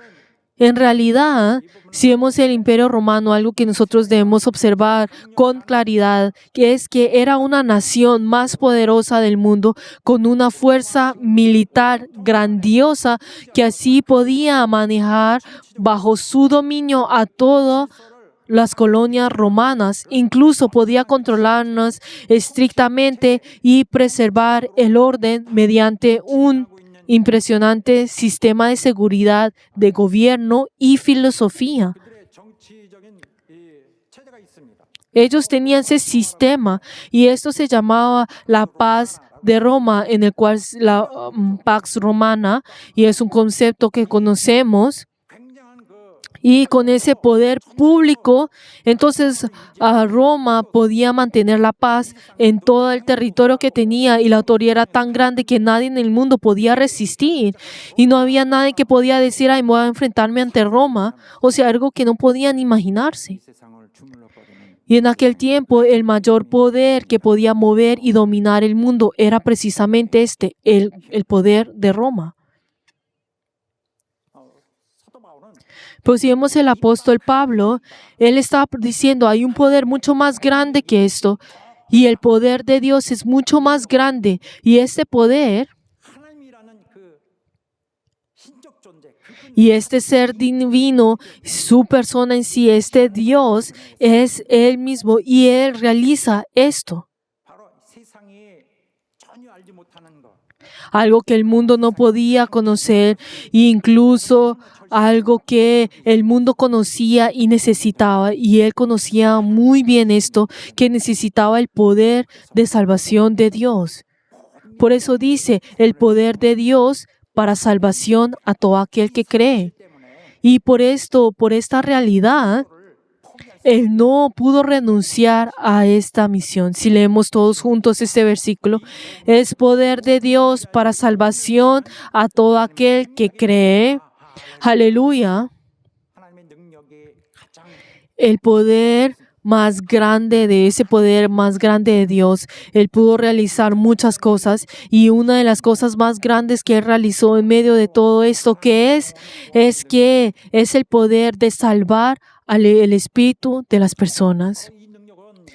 En realidad, si vemos el Imperio Romano, algo que nosotros debemos observar con claridad, que es que era una nación más poderosa del mundo, con una fuerza militar grandiosa, que así podía manejar bajo su dominio a todas las colonias romanas, incluso podía controlarnos estrictamente y preservar el orden mediante un impresionante sistema de seguridad, de gobierno y filosofía. 그들의 정치적인 이 체제가 있습니다. Ellos tenían ese sistema y esto se llamaba la paz de Roma, en el cual la Pax Romana, y es un concepto que conocemos. 굉장한 그 Y con ese poder público, entonces Roma podía mantener la paz en todo el territorio que tenía y la autoridad era tan grande que nadie en el mundo podía resistir. Y no había nadie que podía decir, ay, me voy a enfrentarme ante Roma. O sea, algo que no podían imaginarse. 세상을 주물럭거리는 Y en aquel tiempo el mayor poder que podía mover y dominar el mundo era precisamente el poder de Roma. 사도 바울은 Pues si vemos el apóstol Pablo, él estaba diciendo, hay un poder mucho más grande que esto, y el poder de Dios es mucho más grande, y este poder 하나님이라는 그 신적 존재, 그분 y este ser divino, su persona en sí, este Dios, es Él mismo, y Él realiza esto. 바로 세상이 전혀 알지 못하는 것. Algo que el mundo no podía conocer, e incluso algo que el mundo conocía y necesitaba, y él conocía muy bien esto, que necesitaba el poder de salvación de Dios. Por eso dice, el poder de Dios para salvación a todo aquel que cree. Y por esto, por esta realidad, él no pudo renunciar a esta misión. Si leemos todos juntos este versículo, es poder de Dios para salvación a todo aquel que cree. Aleluya. 하나님의 능력이 가장 El poder más grande de ese poder más grande de Dios. Él pudo realizar muchas cosas y una de las cosas más grandes que Él realizó en medio de todo esto que es que es el poder de salvar el espíritu de las personas. 이 능력은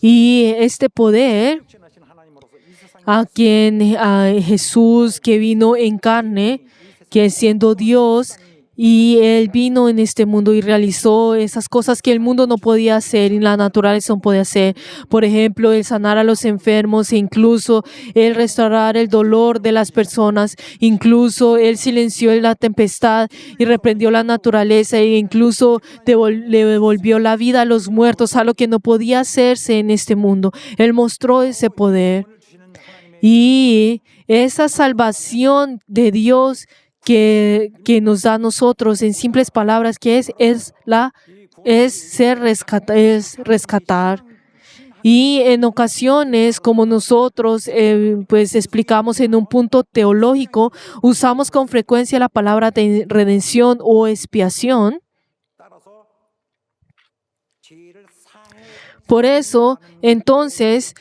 Y este poder 예수하신 하나님으로서 이 세상에 a Jesús que vino en carne, que siendo Dios, y Él vino en este mundo y realizó esas cosas que el mundo no podía hacer y la naturaleza no podía hacer. Por ejemplo, el sanar a los enfermos e incluso el restaurar el dolor de las personas. Incluso Él silenció la tempestad y reprendió la naturaleza e incluso le devolvió la vida a los muertos, algo que no podía hacerse en este mundo. Él mostró ese poder. Y esa salvación de Dios que nos da a nosotros, en simples palabras, que es rescatar. Y en ocasiones, como nosotros pues explicamos en un punto teológico, usamos con frecuencia la palabra de redención o expiación. 따라서 죄를 사해 Por eso, entonces,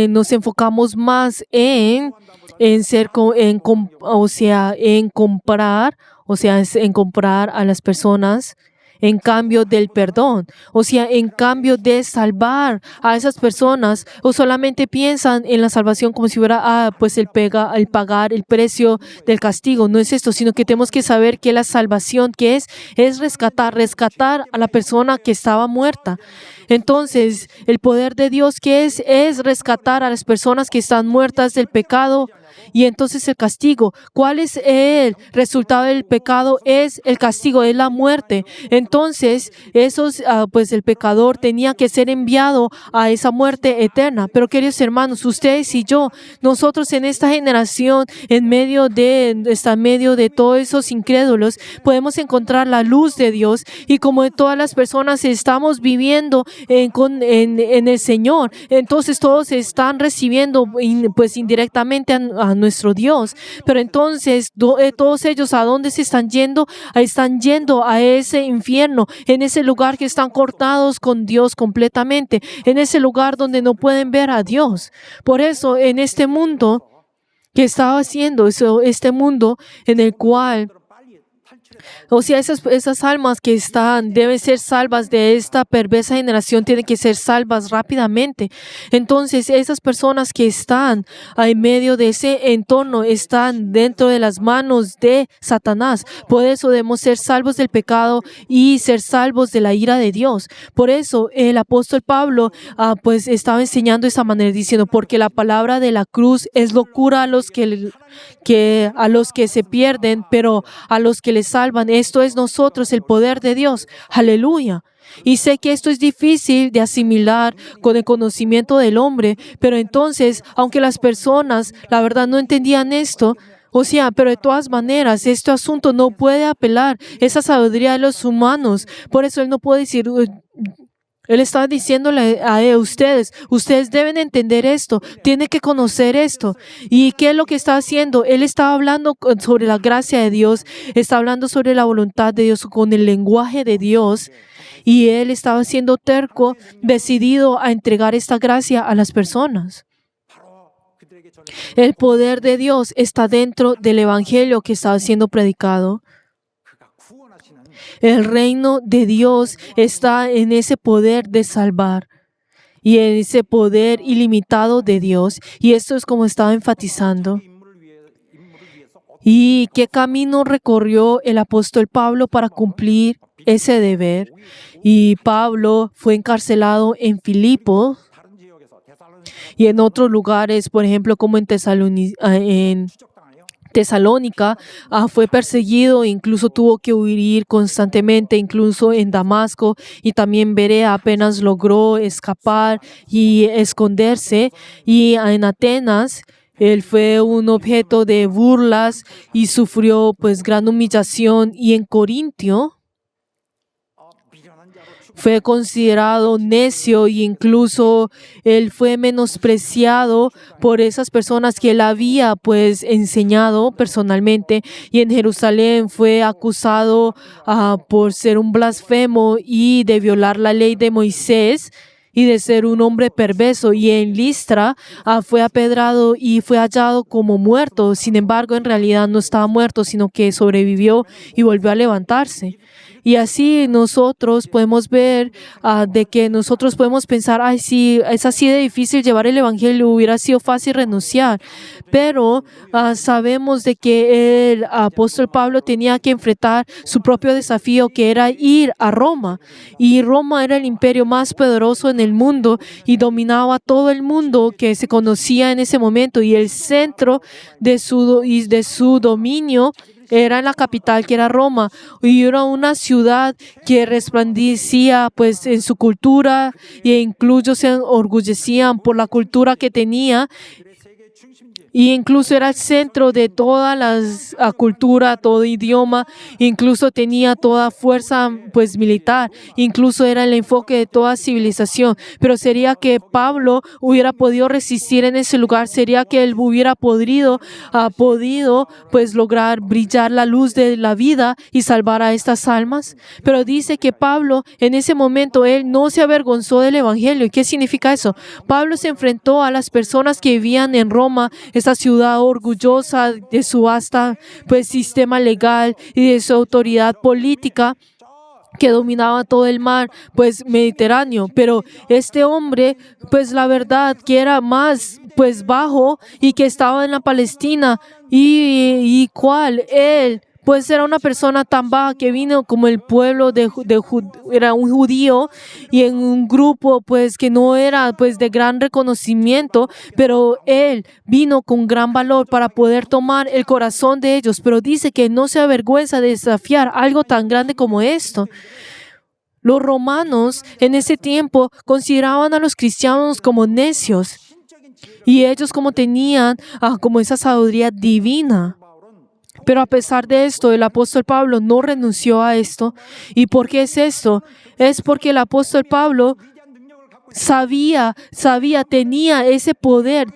nos enfocamos más en comprar a las personas en cambio del perdón, o sea, en cambio de salvar a esas personas, o solamente piensan en la salvación como si fuera pues el pagar el precio del castigo. No es esto, sino que tenemos que saber que la salvación que es rescatar a la persona que estaba muerta. Entonces, el poder de Dios que es rescatar a las personas que están muertas del pecado. Y entonces el castigo, ¿cuál es el resultado del pecado? Es el castigo, es la muerte. Entonces, pues el pecador tenía que ser enviado a esa muerte eterna. Pero queridos hermanos, ustedes y yo, nosotros en esta generación, en medio de todos esos incrédulos, podemos encontrar la luz de Dios. Y como todas las personas estamos viviendo en el Señor, entonces todos están recibiendo pues indirectamente a nuestro Dios. Pero entonces todos ellos, ¿a dónde se están yendo? Están yendo a ese infierno, en ese lugar que están cortados con Dios completamente, en ese lugar donde no pueden ver a Dios. Por eso, en este mundo que estaba haciendo, este mundo en el cual, o sea, esas almas que deben ser salvas de esta perversa generación, tienen que ser salvas rápidamente. Entonces, esas personas que están en medio de ese entorno están dentro de las manos de Satanás. Por eso debemos ser salvos del pecado y ser salvos de la ira de Dios. Por eso el apóstol Pablo pues estaba enseñando de esa manera, diciendo, porque la palabra de la cruz es locura a los que se pierden, pero a los que les salvan, esto es nosotros, el poder de Dios. Aleluya. Y sé que esto es difícil de asimilar con el conocimiento del hombre, pero entonces, aunque las personas, la verdad, no entendían esto, o sea, pero de todas maneras, este asunto no puede apelar esa sabiduría de los humanos. Por eso él no puede decir... Él estaba diciéndole a ustedes deben entender esto, tienen que conocer esto. ¿Y qué es lo que está haciendo? Él estaba hablando sobre la gracia de Dios, está hablando sobre la voluntad de Dios con el lenguaje de Dios. Y él estaba siendo terco, decidido a entregar esta gracia a las personas. El poder de Dios está dentro del evangelio que estaba siendo predicado. El reino de Dios está en ese poder de salvar y en ese poder ilimitado de Dios. Y esto es como estaba enfatizando. ¿Y qué camino recorrió el apóstol Pablo para cumplir ese deber? Y Pablo fue encarcelado en Filipos y en otros lugares, por ejemplo, como en Tesalónica, fue perseguido, incluso tuvo que huir constantemente, incluso en Damasco, y también Berea apenas logró escapar y esconderse. Y en Atenas, él fue un objeto de burlas y sufrió pues gran humillación. Y en Corintio, fue considerado necio e incluso él fue menospreciado por esas personas que él había pues enseñado personalmente. Y en Jerusalén fue acusado por ser un blasfemo y de violar la ley de Moisés y de ser un hombre perverso. Y en Listra fue apedrado y fue hallado como muerto. Sin embargo, en realidad no estaba muerto, sino que sobrevivió y volvió a levantarse. Y así nosotros podemos ver de que nosotros podemos pensar, ay, sí, es así de difícil llevar el evangelio, hubiera sido fácil renunciar. Pero sabemos de que el apóstol Pablo tenía que enfrentar su propio desafío, que era ir a Roma. Y Roma era el imperio más poderoso en el mundo y dominaba todo el mundo que se conocía en ese momento. Y el centro de su dominio era en la capital, que era Roma, y era una ciudad que resplandecía pues en su cultura e incluso se enorgullecían por la cultura que tenía. Y incluso era el centro de toda la cultura, todo idioma, incluso tenía toda fuerza pues militar, incluso era el enfoque de toda civilización. Pero sería que Pablo hubiera podido resistir en ese lugar, sería que él hubiera podido pues lograr brillar la luz de la vida y salvar a estas almas. Pero dice que Pablo en ese momento él no se avergonzó del evangelio. ¿Y qué significa eso? Pablo se enfrentó a las personas que vivían en Roma, esta ciudad orgullosa de su vasta pues sistema legal y de su autoridad política. que dominaba todo el mar, pues Mediterráneo, pero este hombre, pues la verdad que era más, pues bajo y que estaba en la Palestina y cuál él, pues era una persona tan baja que vino como el pueblo era un judío y en un grupo pues que no era pues de gran reconocimiento, pero él vino con gran valor para poder tomar el corazón de ellos, pero dice que no se avergüenza de desafiar algo tan grande como esto. Los romanos en ese tiempo consideraban a los cristianos como necios y ellos como tenían como esa sabiduría divina. Pero a pesar de esto, el apóstol Pablo no renunció a esto. ¿Y por qué es esto? Es porque el apóstol Pablo tenía ese poder,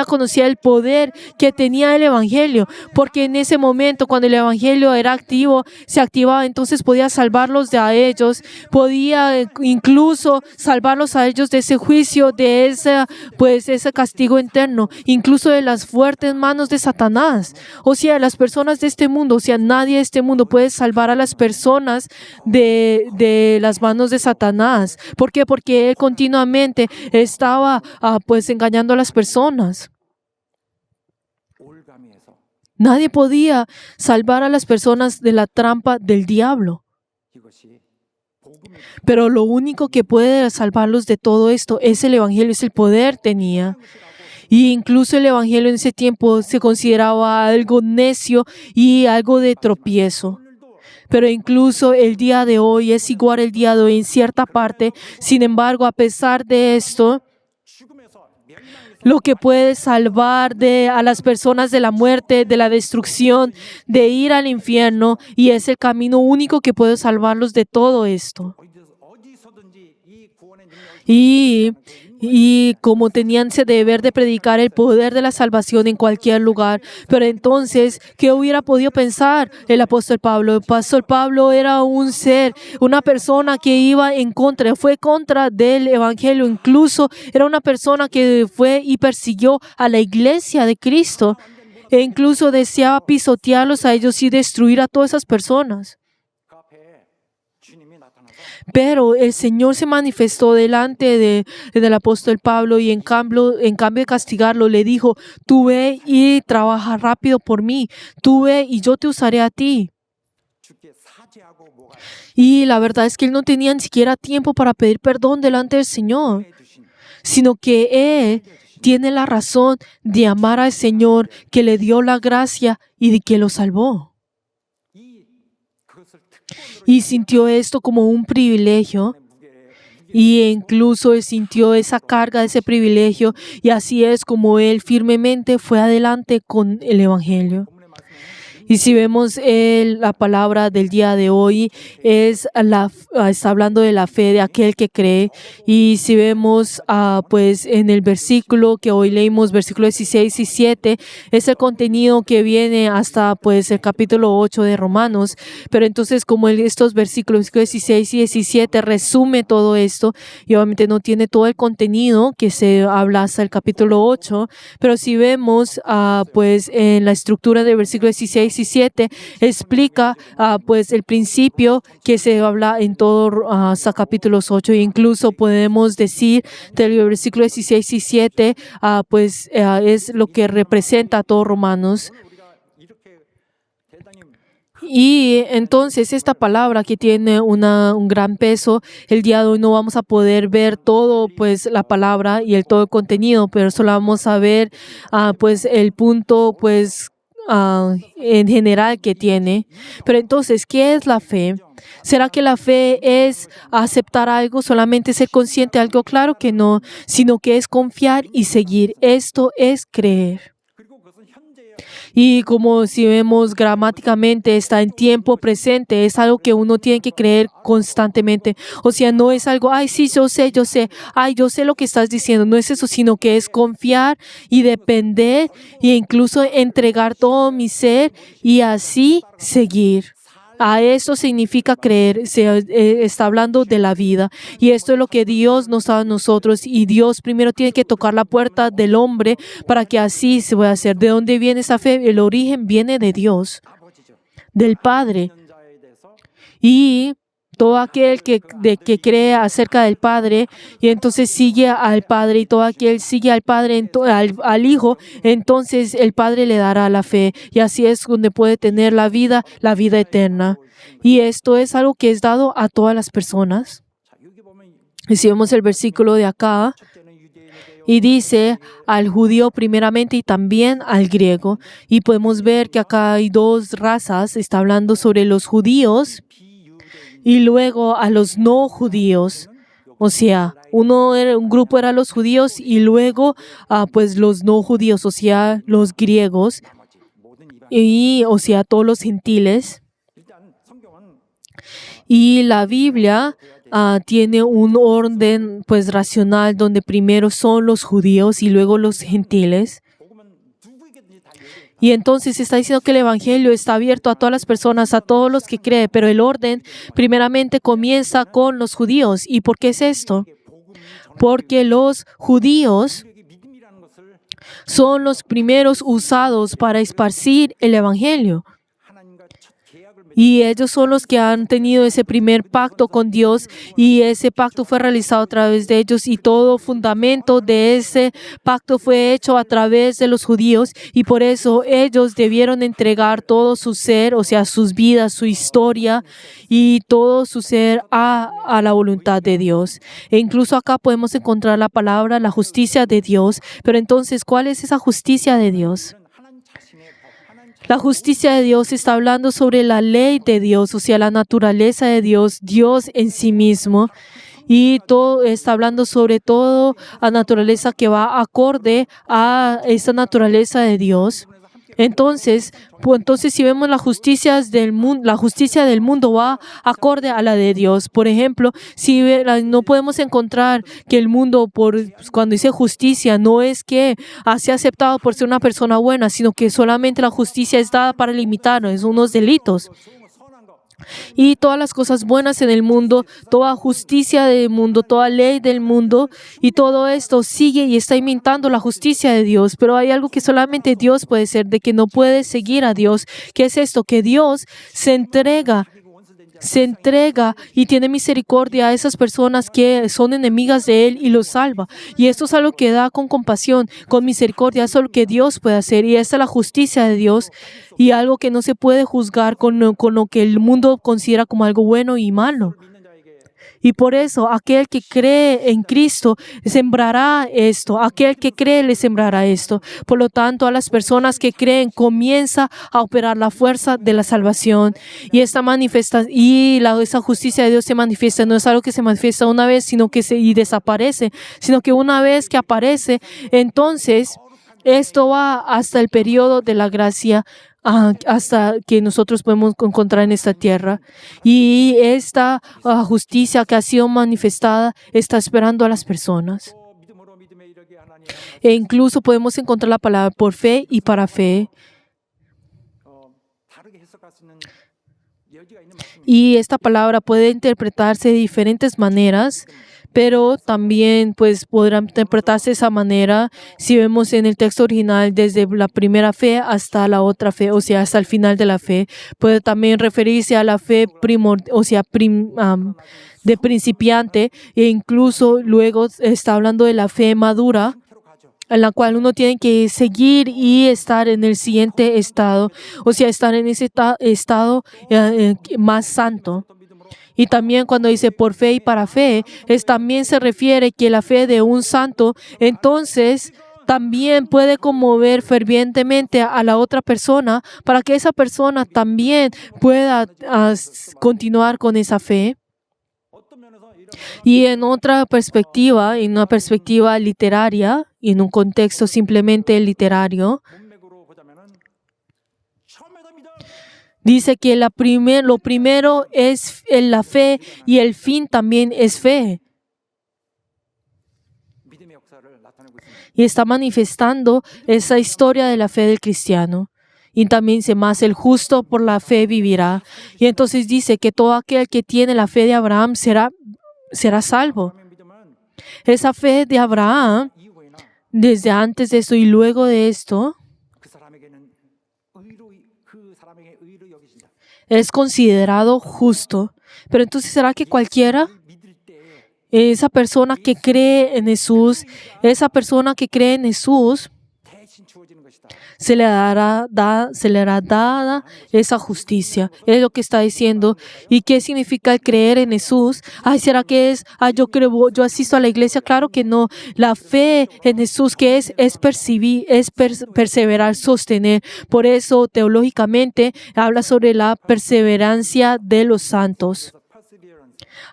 conocía el poder que tenía el Evangelio, porque en ese momento cuando el Evangelio era activo, se activaba, entonces podía salvarlos de a ellos, podía incluso salvarlos a ellos de ese juicio, de ese castigo eterno, incluso de las fuertes manos de Satanás. O sea, las personas de este mundo, o sea, nadie de este mundo puede salvar a las personas de las manos de Satanás. ¿Por qué? Porque él continuamente estaba pues engañando a las personas. Nadie podía salvar a las personas de la trampa del diablo. Pero lo único que puede salvarlos de todo esto es el Evangelio, es el poder tenía. Y incluso el Evangelio en ese tiempo se consideraba algo necio y algo de tropiezo. Pero incluso el día de hoy es igual el día de hoy en cierta parte. Sin embargo, a pesar de esto, lo que puede salvar a las personas de la muerte, de la destrucción, de ir al infierno, y es el camino único que puede salvarlos de todo esto. Y como tenían ese deber de predicar el poder de la salvación en cualquier lugar. Pero entonces, ¿qué hubiera podido pensar el apóstol Pablo? El apóstol Pablo era un ser, una persona que iba fue contra del Evangelio. Incluso era una persona que fue y persiguió a la iglesia de Cristo. E incluso deseaba pisotearlos a ellos y destruir a todas esas personas. Pero el Señor se manifestó delante del apóstol Pablo y en cambio de castigarlo, le dijo: tú ve y trabaja rápido por mí. Tú ve y yo te usaré a ti. Y la verdad es que él no tenía ni siquiera tiempo para pedir perdón delante del Señor, sino que él tiene la razón de amar al Señor que le dio la gracia y de que lo salvó. Y sintió esto como un privilegio. Y incluso él sintió esa carga de ese privilegio. Y así es como él firmemente fue adelante con el Evangelio. Y si vemos la palabra del día de hoy, está hablando de la fe de aquel que cree. Y si vemos pues en el versículo que hoy leímos, versículos 16 y 17, es el contenido que viene hasta pues el capítulo 8 de Romanos. Pero entonces como estos versículos 16 y 17 resume todo esto, y obviamente no tiene todo el contenido que se habla hasta el capítulo 8, pero si vemos pues en la estructura del versículo 16 y 17 explica pues el principio que se habla en todo hasta capítulos 8. E incluso podemos decir del versículo 16 y 17 pues es lo que representa a todos Romanos. Y entonces esta palabra que tiene un gran peso, el día de hoy no vamos a poder ver todo pues la palabra y todo el contenido, pero solo vamos a ver pues el punto pues en general que tiene. Pero entonces, ¿qué es la fe? ¿Será que la fe es aceptar algo, solamente ser consciente de algo? Claro que no, sino que es confiar y seguir. Esto es creer. Y como si vemos gramáticamente, está en tiempo presente, es algo que uno tiene que creer constantemente. O sea, no es algo, ay, sí, yo sé, ay, yo sé lo que estás diciendo. No es eso, sino que es confiar y depender e incluso entregar todo mi ser y así seguir. A esto significa creer, se está hablando de la vida. Y esto es lo que Dios nos da a nosotros. Y Dios primero tiene que tocar la puerta del hombre para que así se pueda hacer. ¿De dónde viene esa fe? El origen viene de Dios, del Padre. Y todo aquel que cree acerca del Padre y entonces sigue al Padre y todo aquel sigue al Padre, al Hijo, entonces el Padre le dará la fe y así es donde puede tener la vida eterna. Y esto es algo que es dado a todas las personas. Y si vemos el versículo de acá, y dice al judío primeramente y también al griego. Y podemos ver que acá hay dos razas. Está hablando sobre los judíos y luego a los no judíos. O sea, un grupo era los judíos y luego pues los no judíos, o sea, los griegos. Y, o sea, todos los gentiles. Y la Biblia tiene un orden pues racional donde primero son los judíos y luego los gentiles. Y entonces está diciendo que el Evangelio está abierto a todas las personas, a todos los que creen, pero el orden primeramente comienza con los judíos. ¿Y por qué es esto? Porque los judíos son los primeros usados para esparcir el Evangelio. Y ellos son los que han tenido ese primer pacto con Dios y ese pacto fue realizado a través de ellos y todo fundamento de ese pacto fue hecho a través de los judíos y por eso ellos debieron entregar todo su ser, o sea, sus vidas, su historia y todo su ser a la voluntad de Dios. E incluso acá podemos encontrar la palabra, la justicia de Dios, pero entonces, ¿cuál es esa justicia de Dios? La justicia de Dios está hablando sobre la ley de Dios, o sea, la naturaleza de Dios, Dios en sí mismo. Y todo está hablando sobre todo la naturaleza que va acorde a esa naturaleza de Dios. Entonces si vemos la justicia del mundo va acorde a la de Dios. Por ejemplo, si no podemos encontrar que el mundo, cuando dice justicia, no es que sea aceptado por ser una persona buena, sino que solamente la justicia es dada para limitarnos, es unos delitos. Y todas las cosas buenas en el mundo, toda justicia del mundo, toda ley del mundo y todo esto sigue y está imitando la justicia de Dios. Pero hay algo que solamente Dios puede ser, de que no puede seguir a Dios. ¿Qué es esto? Que Dios se entrega y tiene misericordia a esas personas que son enemigas de Él y los salva. Y esto es algo que da con compasión, con misericordia. Eso es lo que Dios puede hacer y esta es la justicia de Dios y algo que no se puede juzgar con lo que el mundo considera como algo bueno y malo. Y por eso, aquel que cree en Cristo sembrará esto. Aquel que cree le sembrará esto. Por lo tanto, a las personas que creen comienza a operar la fuerza de la salvación. Y esa justicia de Dios se manifiesta. No es algo que se manifiesta una vez, y desaparece, sino que una vez que aparece, entonces esto va hasta el periodo de la gracia, hasta que nosotros podemos encontrar en esta tierra. Y esta justicia que ha sido manifestada está esperando a las personas. E incluso podemos encontrar la palabra por fe y para fe. Y esta palabra puede interpretarse de diferentes maneras, pero también pues podrá interpretarse de esa manera si vemos en el texto original desde la primera fe hasta la otra fe, o sea, hasta el final de la fe. Puede también referirse a la fe de principiante e incluso luego está hablando de la fe madura, en la cual uno tiene que seguir y estar en el siguiente estado, o sea, estar en ese estado más santo. Y también cuando dice por fe y para fe, también se refiere que la fe de un santo, entonces también puede conmover fervientemente a la otra persona para que esa persona también pueda continuar con esa fe. Y en otra perspectiva, en una perspectiva literaria, y en un contexto simplemente literario, dice que lo primero es la fe y el fin también es fe. Y está manifestando esa historia de la fe del cristiano. Y también dice más, el justo por la fe vivirá. Y entonces dice que todo aquel que tiene la fe de Abraham será salvo. Esa fe de Abraham, desde antes de esto y luego de esto, es considerado justo. Pero entonces, ¿será que cualquiera? Esa persona que cree en Jesús, 대신 주어지는 것이다. se le dará dada esa justicia. Es lo que está diciendo. ¿Y qué significa el creer en Jesús? Ay, ¿será que es? Yo creo, yo asisto a la iglesia. Claro que no. La fe en Jesús, ¿qué es? Es percibir, perseverar, sostener. Por eso, teológicamente, habla sobre la perseverancia de los santos.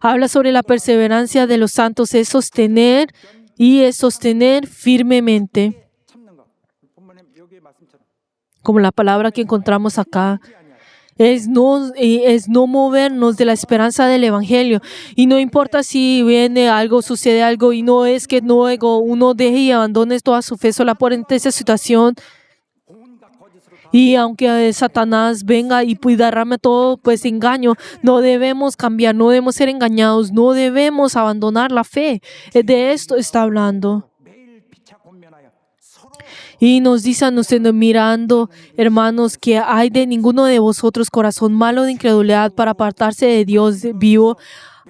Habla sobre la perseverancia de los santos, es sostener y es sostener firmemente. 참는 것. 본문에 여기의 말씀처럼 Como la palabra que encontramos acá, es no movernos de la esperanza del Evangelio. Y no importa si viene algo, sucede algo, y no es que luego uno deje y abandone toda su fe sola por esa situación. Y aunque Satanás venga y derrame todo, pues engaño, no debemos cambiar, no debemos ser engañados, no debemos abandonar la fe. De esto está hablando. 매일 피차 권면하여 서로 Y nos dice a nosotros, mirando, hermanos, que hay de ninguno de vosotros corazón malo de incredulidad para apartarse de Dios vivo,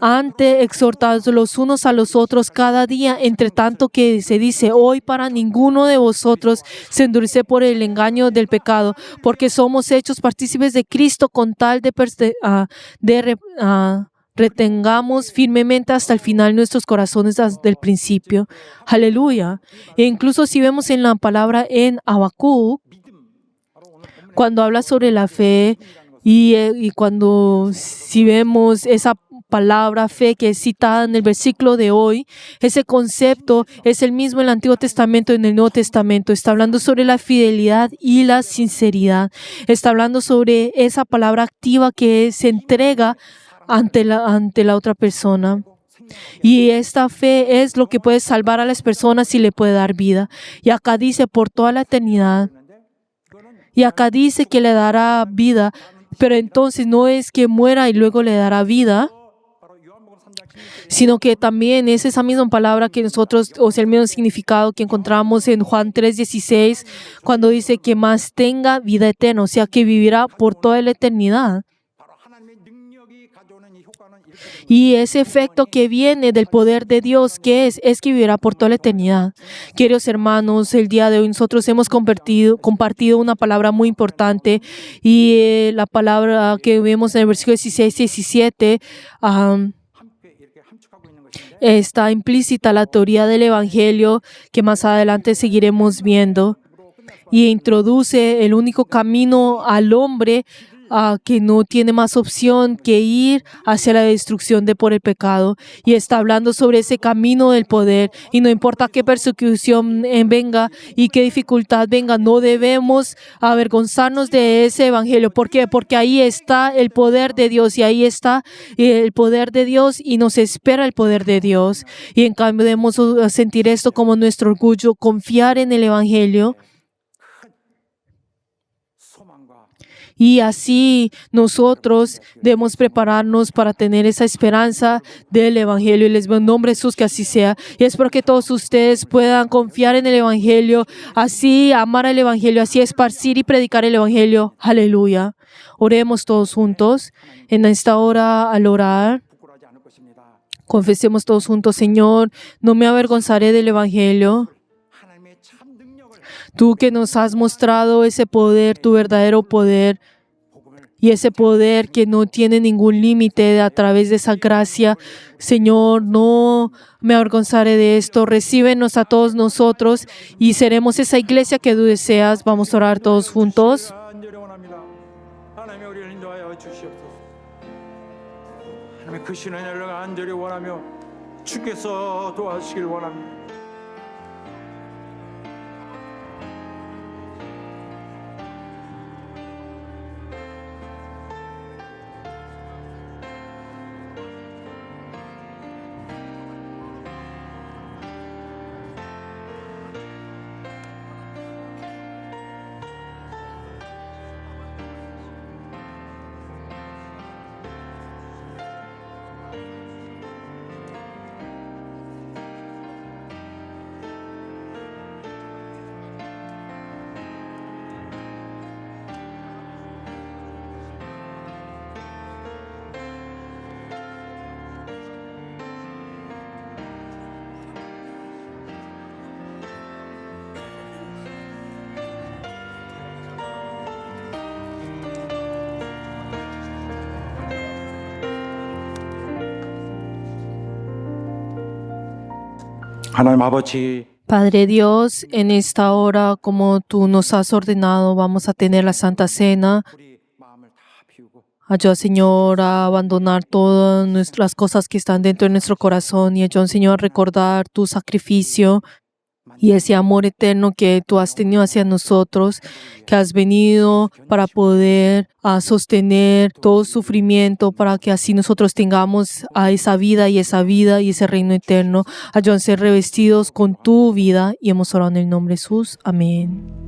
ante exhortados los unos a los otros cada día, entre tanto que se dice hoy para ninguno de vosotros se endurece por el engaño del pecado, porque somos hechos partícipes de Cristo con tal de retengamos firmemente hasta el final nuestros corazones desde el principio. Aleluya. E incluso si vemos en la palabra en Habacuc, cuando habla sobre la fe y cuando si vemos esa palabra fe que es citada en el versículo de hoy, ese concepto es el mismo en el Antiguo Testamento y en el Nuevo Testamento. Está hablando sobre la fidelidad y la sinceridad. Está hablando sobre esa palabra activa que se entrega ante la otra persona. Y esta fe es lo que puede salvar a las personas y le puede dar vida. Y acá dice por toda la eternidad. Y acá dice que le dará vida, pero entonces no es que muera y luego le dará vida, sino que también es esa misma palabra que nosotros, o sea, el mismo significado que encontramos en Juan 3:16, cuando dice que más tenga vida eterna, o sea, que vivirá por toda la eternidad. 바로 하나님의 능력이 가져오는 이 효과는 이렇게 됩니다. Y ese efecto que viene del poder de Dios, ¿qué es? Es que vivirá por toda la eternidad. Queridos hermanos, el día de hoy nosotros hemos compartido una palabra muy importante y la palabra que vemos en el versículo 16 y 17 함께 이렇게 함축하고 있는 것인데 está implícita la teoría del Evangelio que más adelante seguiremos viendo y introduce el único camino al hombre que no tiene más opción que ir hacia la destrucción por el pecado. Y está hablando sobre ese camino del poder. Y no importa qué persecución venga y qué dificultad venga, no debemos avergonzarnos de ese evangelio. ¿Por qué? Porque ahí está el poder de Dios y ahí está el poder de Dios y nos espera el poder de Dios. Y en cambio debemos sentir esto como nuestro orgullo, confiar en el evangelio. 소망과 Y así nosotros debemos prepararnos para tener esa esperanza del Evangelio. Y les veo en nombre de Jesús que así sea. Y espero que todos ustedes puedan confiar en el Evangelio, así amar el Evangelio, así esparcir y predicar el Evangelio. Aleluya. Oremos todos juntos. En esta hora, al orar, 부끄러워하지 않을 것입니다. confesemos todos juntos, Señor, no me avergonzaré del Evangelio. 하나님의 참 능력을 Tú que nos has mostrado ese poder, tu verdadero poder, y ese poder que no tiene ningún límite a través de esa gracia. Señor, no me avergonzaré de esto. Recíbenos a todos nosotros y seremos esa iglesia que tú deseas. Vamos a orar todos juntos. 간절히 원합니다. 하나님의 우리를 인도하여 주시옵소서. 하나님의 그 신의 연락을 간절히 원하며 주께서 도와주시길 원합니다. 하나님 아버지 Padre Dios, en esta hora, como tú nos has ordenado, vamos a tener la Santa Cena. 우리 마음을 다 비우고 Ayuda, Señor, a abandonar todas nuestras cosas que están dentro de nuestro corazón y ayuda, Señor, a recordar tu sacrificio y ese amor eterno que tú has tenido hacia nosotros, que has venido para poder sostener todo sufrimiento, para que así nosotros tengamos a esa vida y ese reino eterno. Ayuda a ser revestidos con tu vida y hemos orado en el nombre de Jesús. Amén.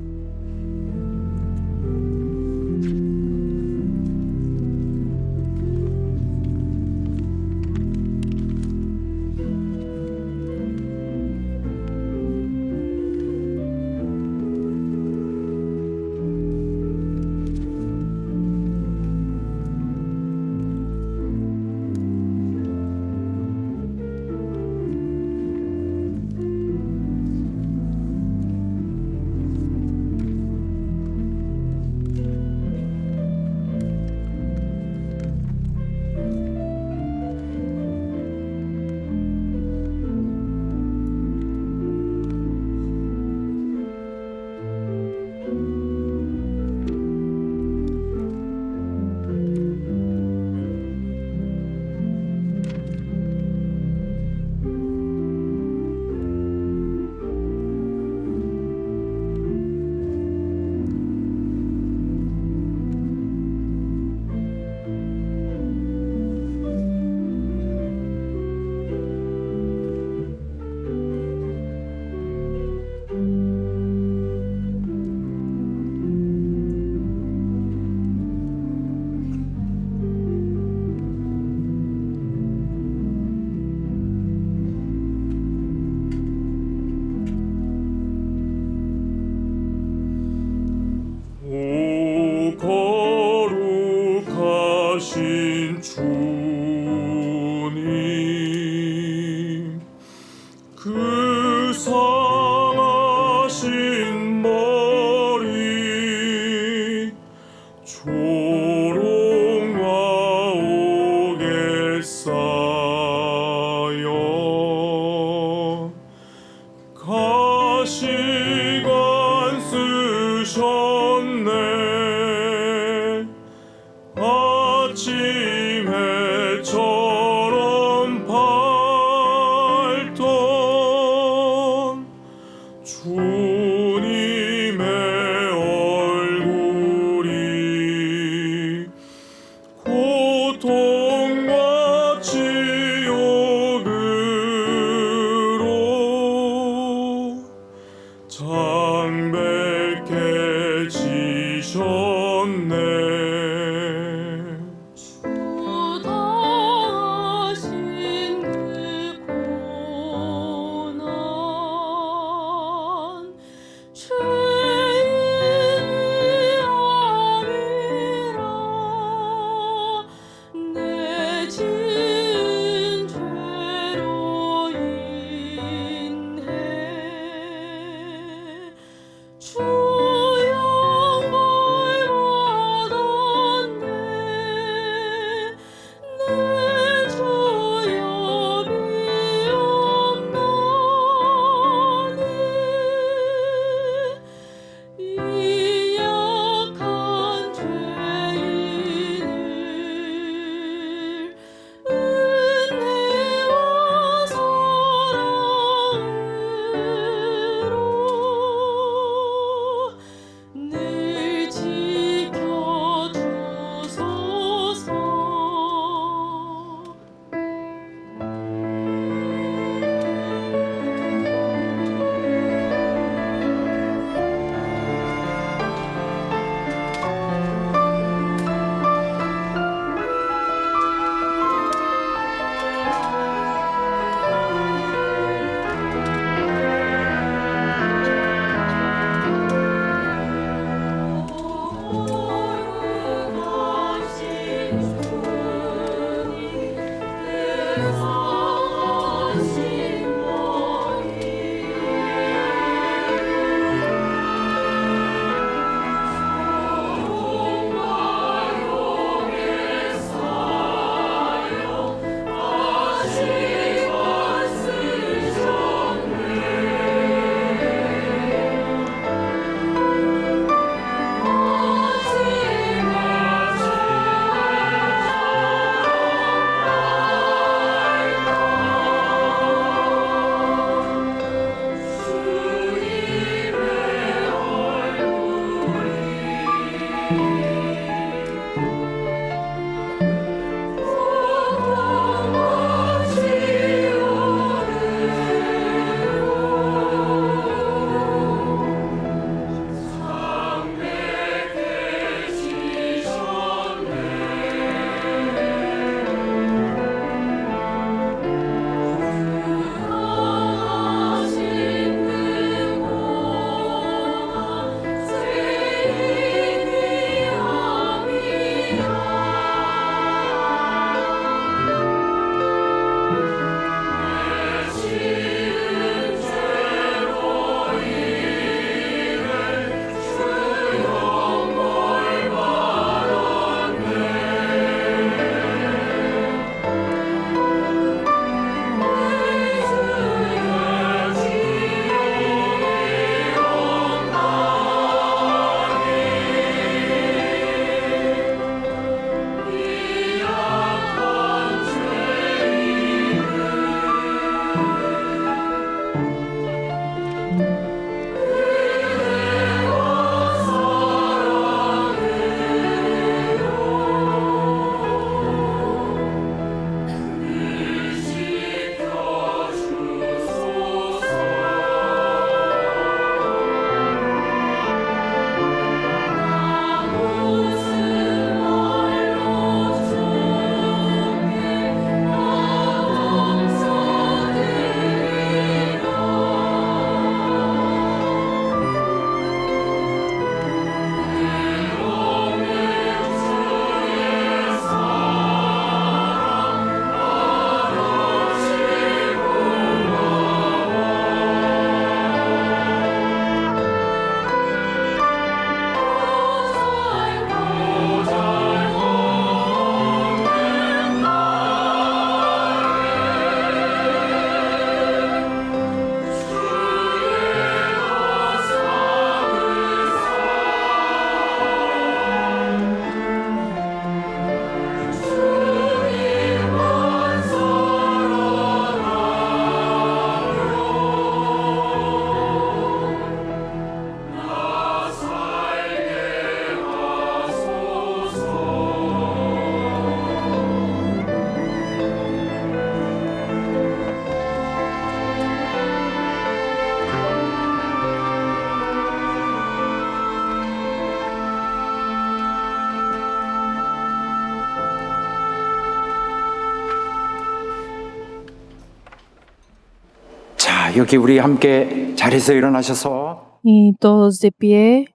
자, 여기 우리 함께 자리에서 일어나셔서 Y todos de pie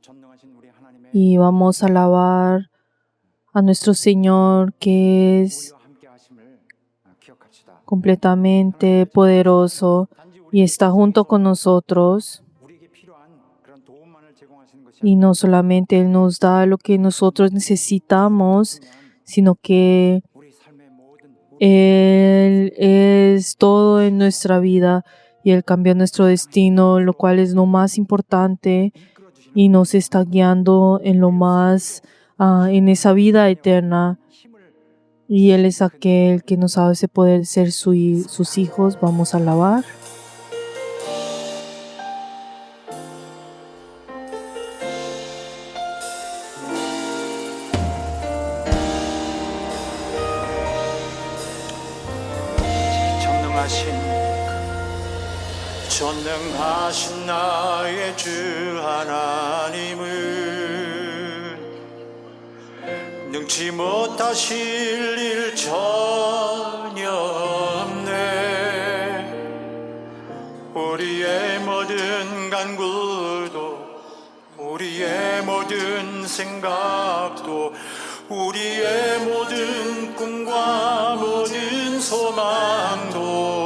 전능하신 우리 하나님의 y vamos a alabar a nuestro Señor que es 우리와 함께 하심을 기억합시다. completamente poderoso y está junto con nosotros. 우리에게 필요한 그런 도움만을 제공하시는 것이 Y no solamente Él nos da lo que nosotros necesitamos, sino que 우리 삶의 모든 Él es todo en nuestra vida y Él cambia nuestro destino, lo cual es lo más importante y nos está guiando en lo más, en esa vida eterna. Y Él es aquel que nos hace poder ser sus hijos. Vamos a alabar. 전능하신 나의 주 하나님은 능치 못하실 일 전혀 없네. 우리의 모든 간구도 우리의 모든 생각도 우리의 모든 꿈과 모든 소망도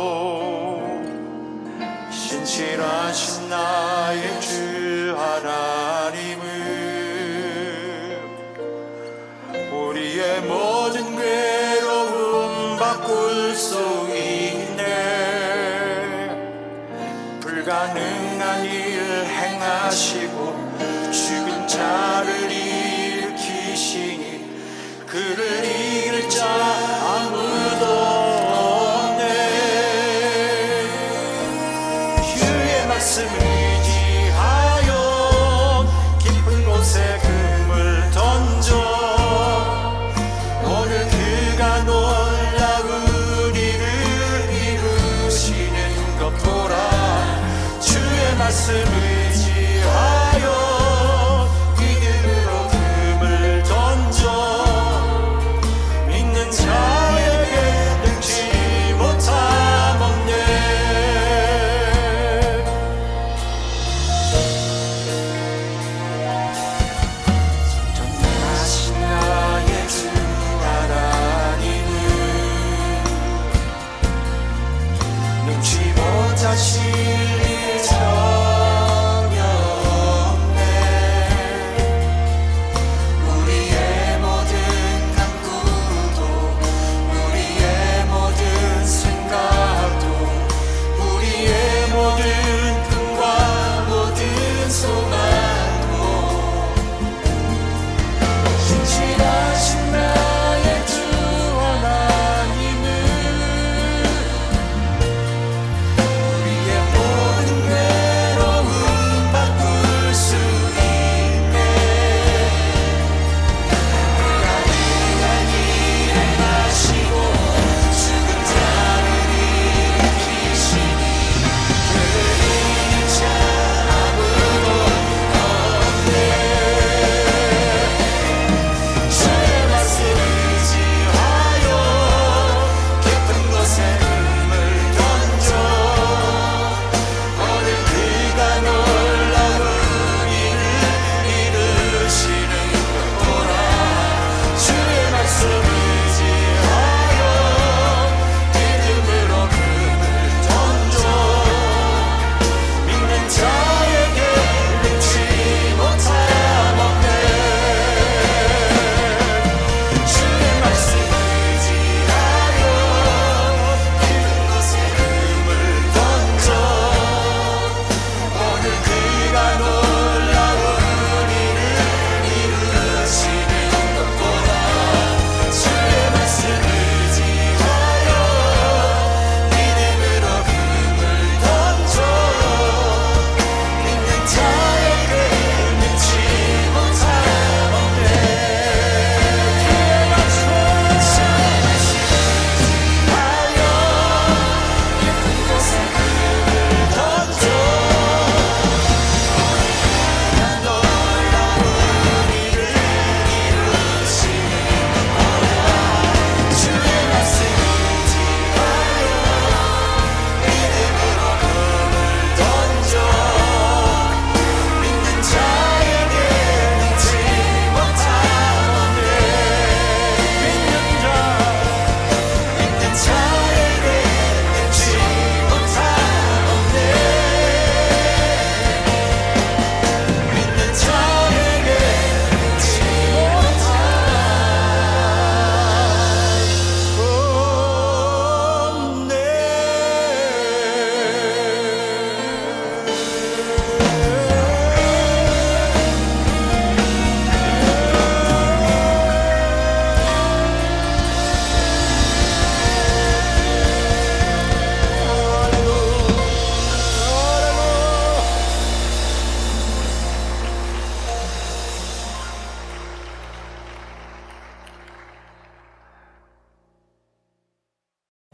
신실하신 나의 주 하나님은 우리의 모든 괴로움 바꿀 수 있네. 불가능한 일 행하시고 죽은 자를 일으키시니 그를 이길 자 아무도 없네. 주의 말씀을 의지하여 깊은 곳에 금을 던져 오늘 그가 놀라운 일을 이루시는 것 보라. 주의 말씀 의지하여 믿음으로 금을 던져 믿는 자에게 능치 못함 없네. 전능하신 나의 주 하나님은 능치 못하실 일 전혀 없네.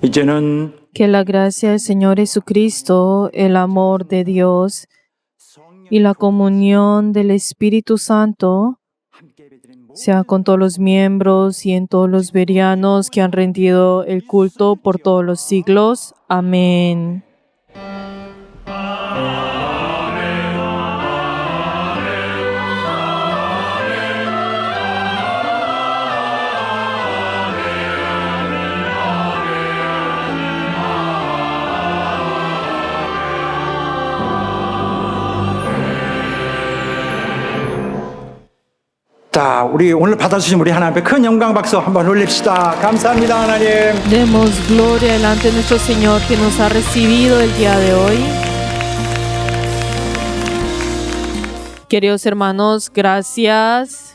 이제는 Que la gracia del Señor Jesucristo, el amor de Dios y la comunión del Espíritu Santo sea con todos los miembros y en todos los verianos que han rendido el culto por todos los siglos. Amén. 자, 우리 오늘 받아주신 우리 하나님 앞에 큰 영광 박수 한번 올립시다. 감사합니다, 하나님. Demos gloria delante de nuestro Señor que nos ha recibido el día de hoy. Queridos hermanos, gracias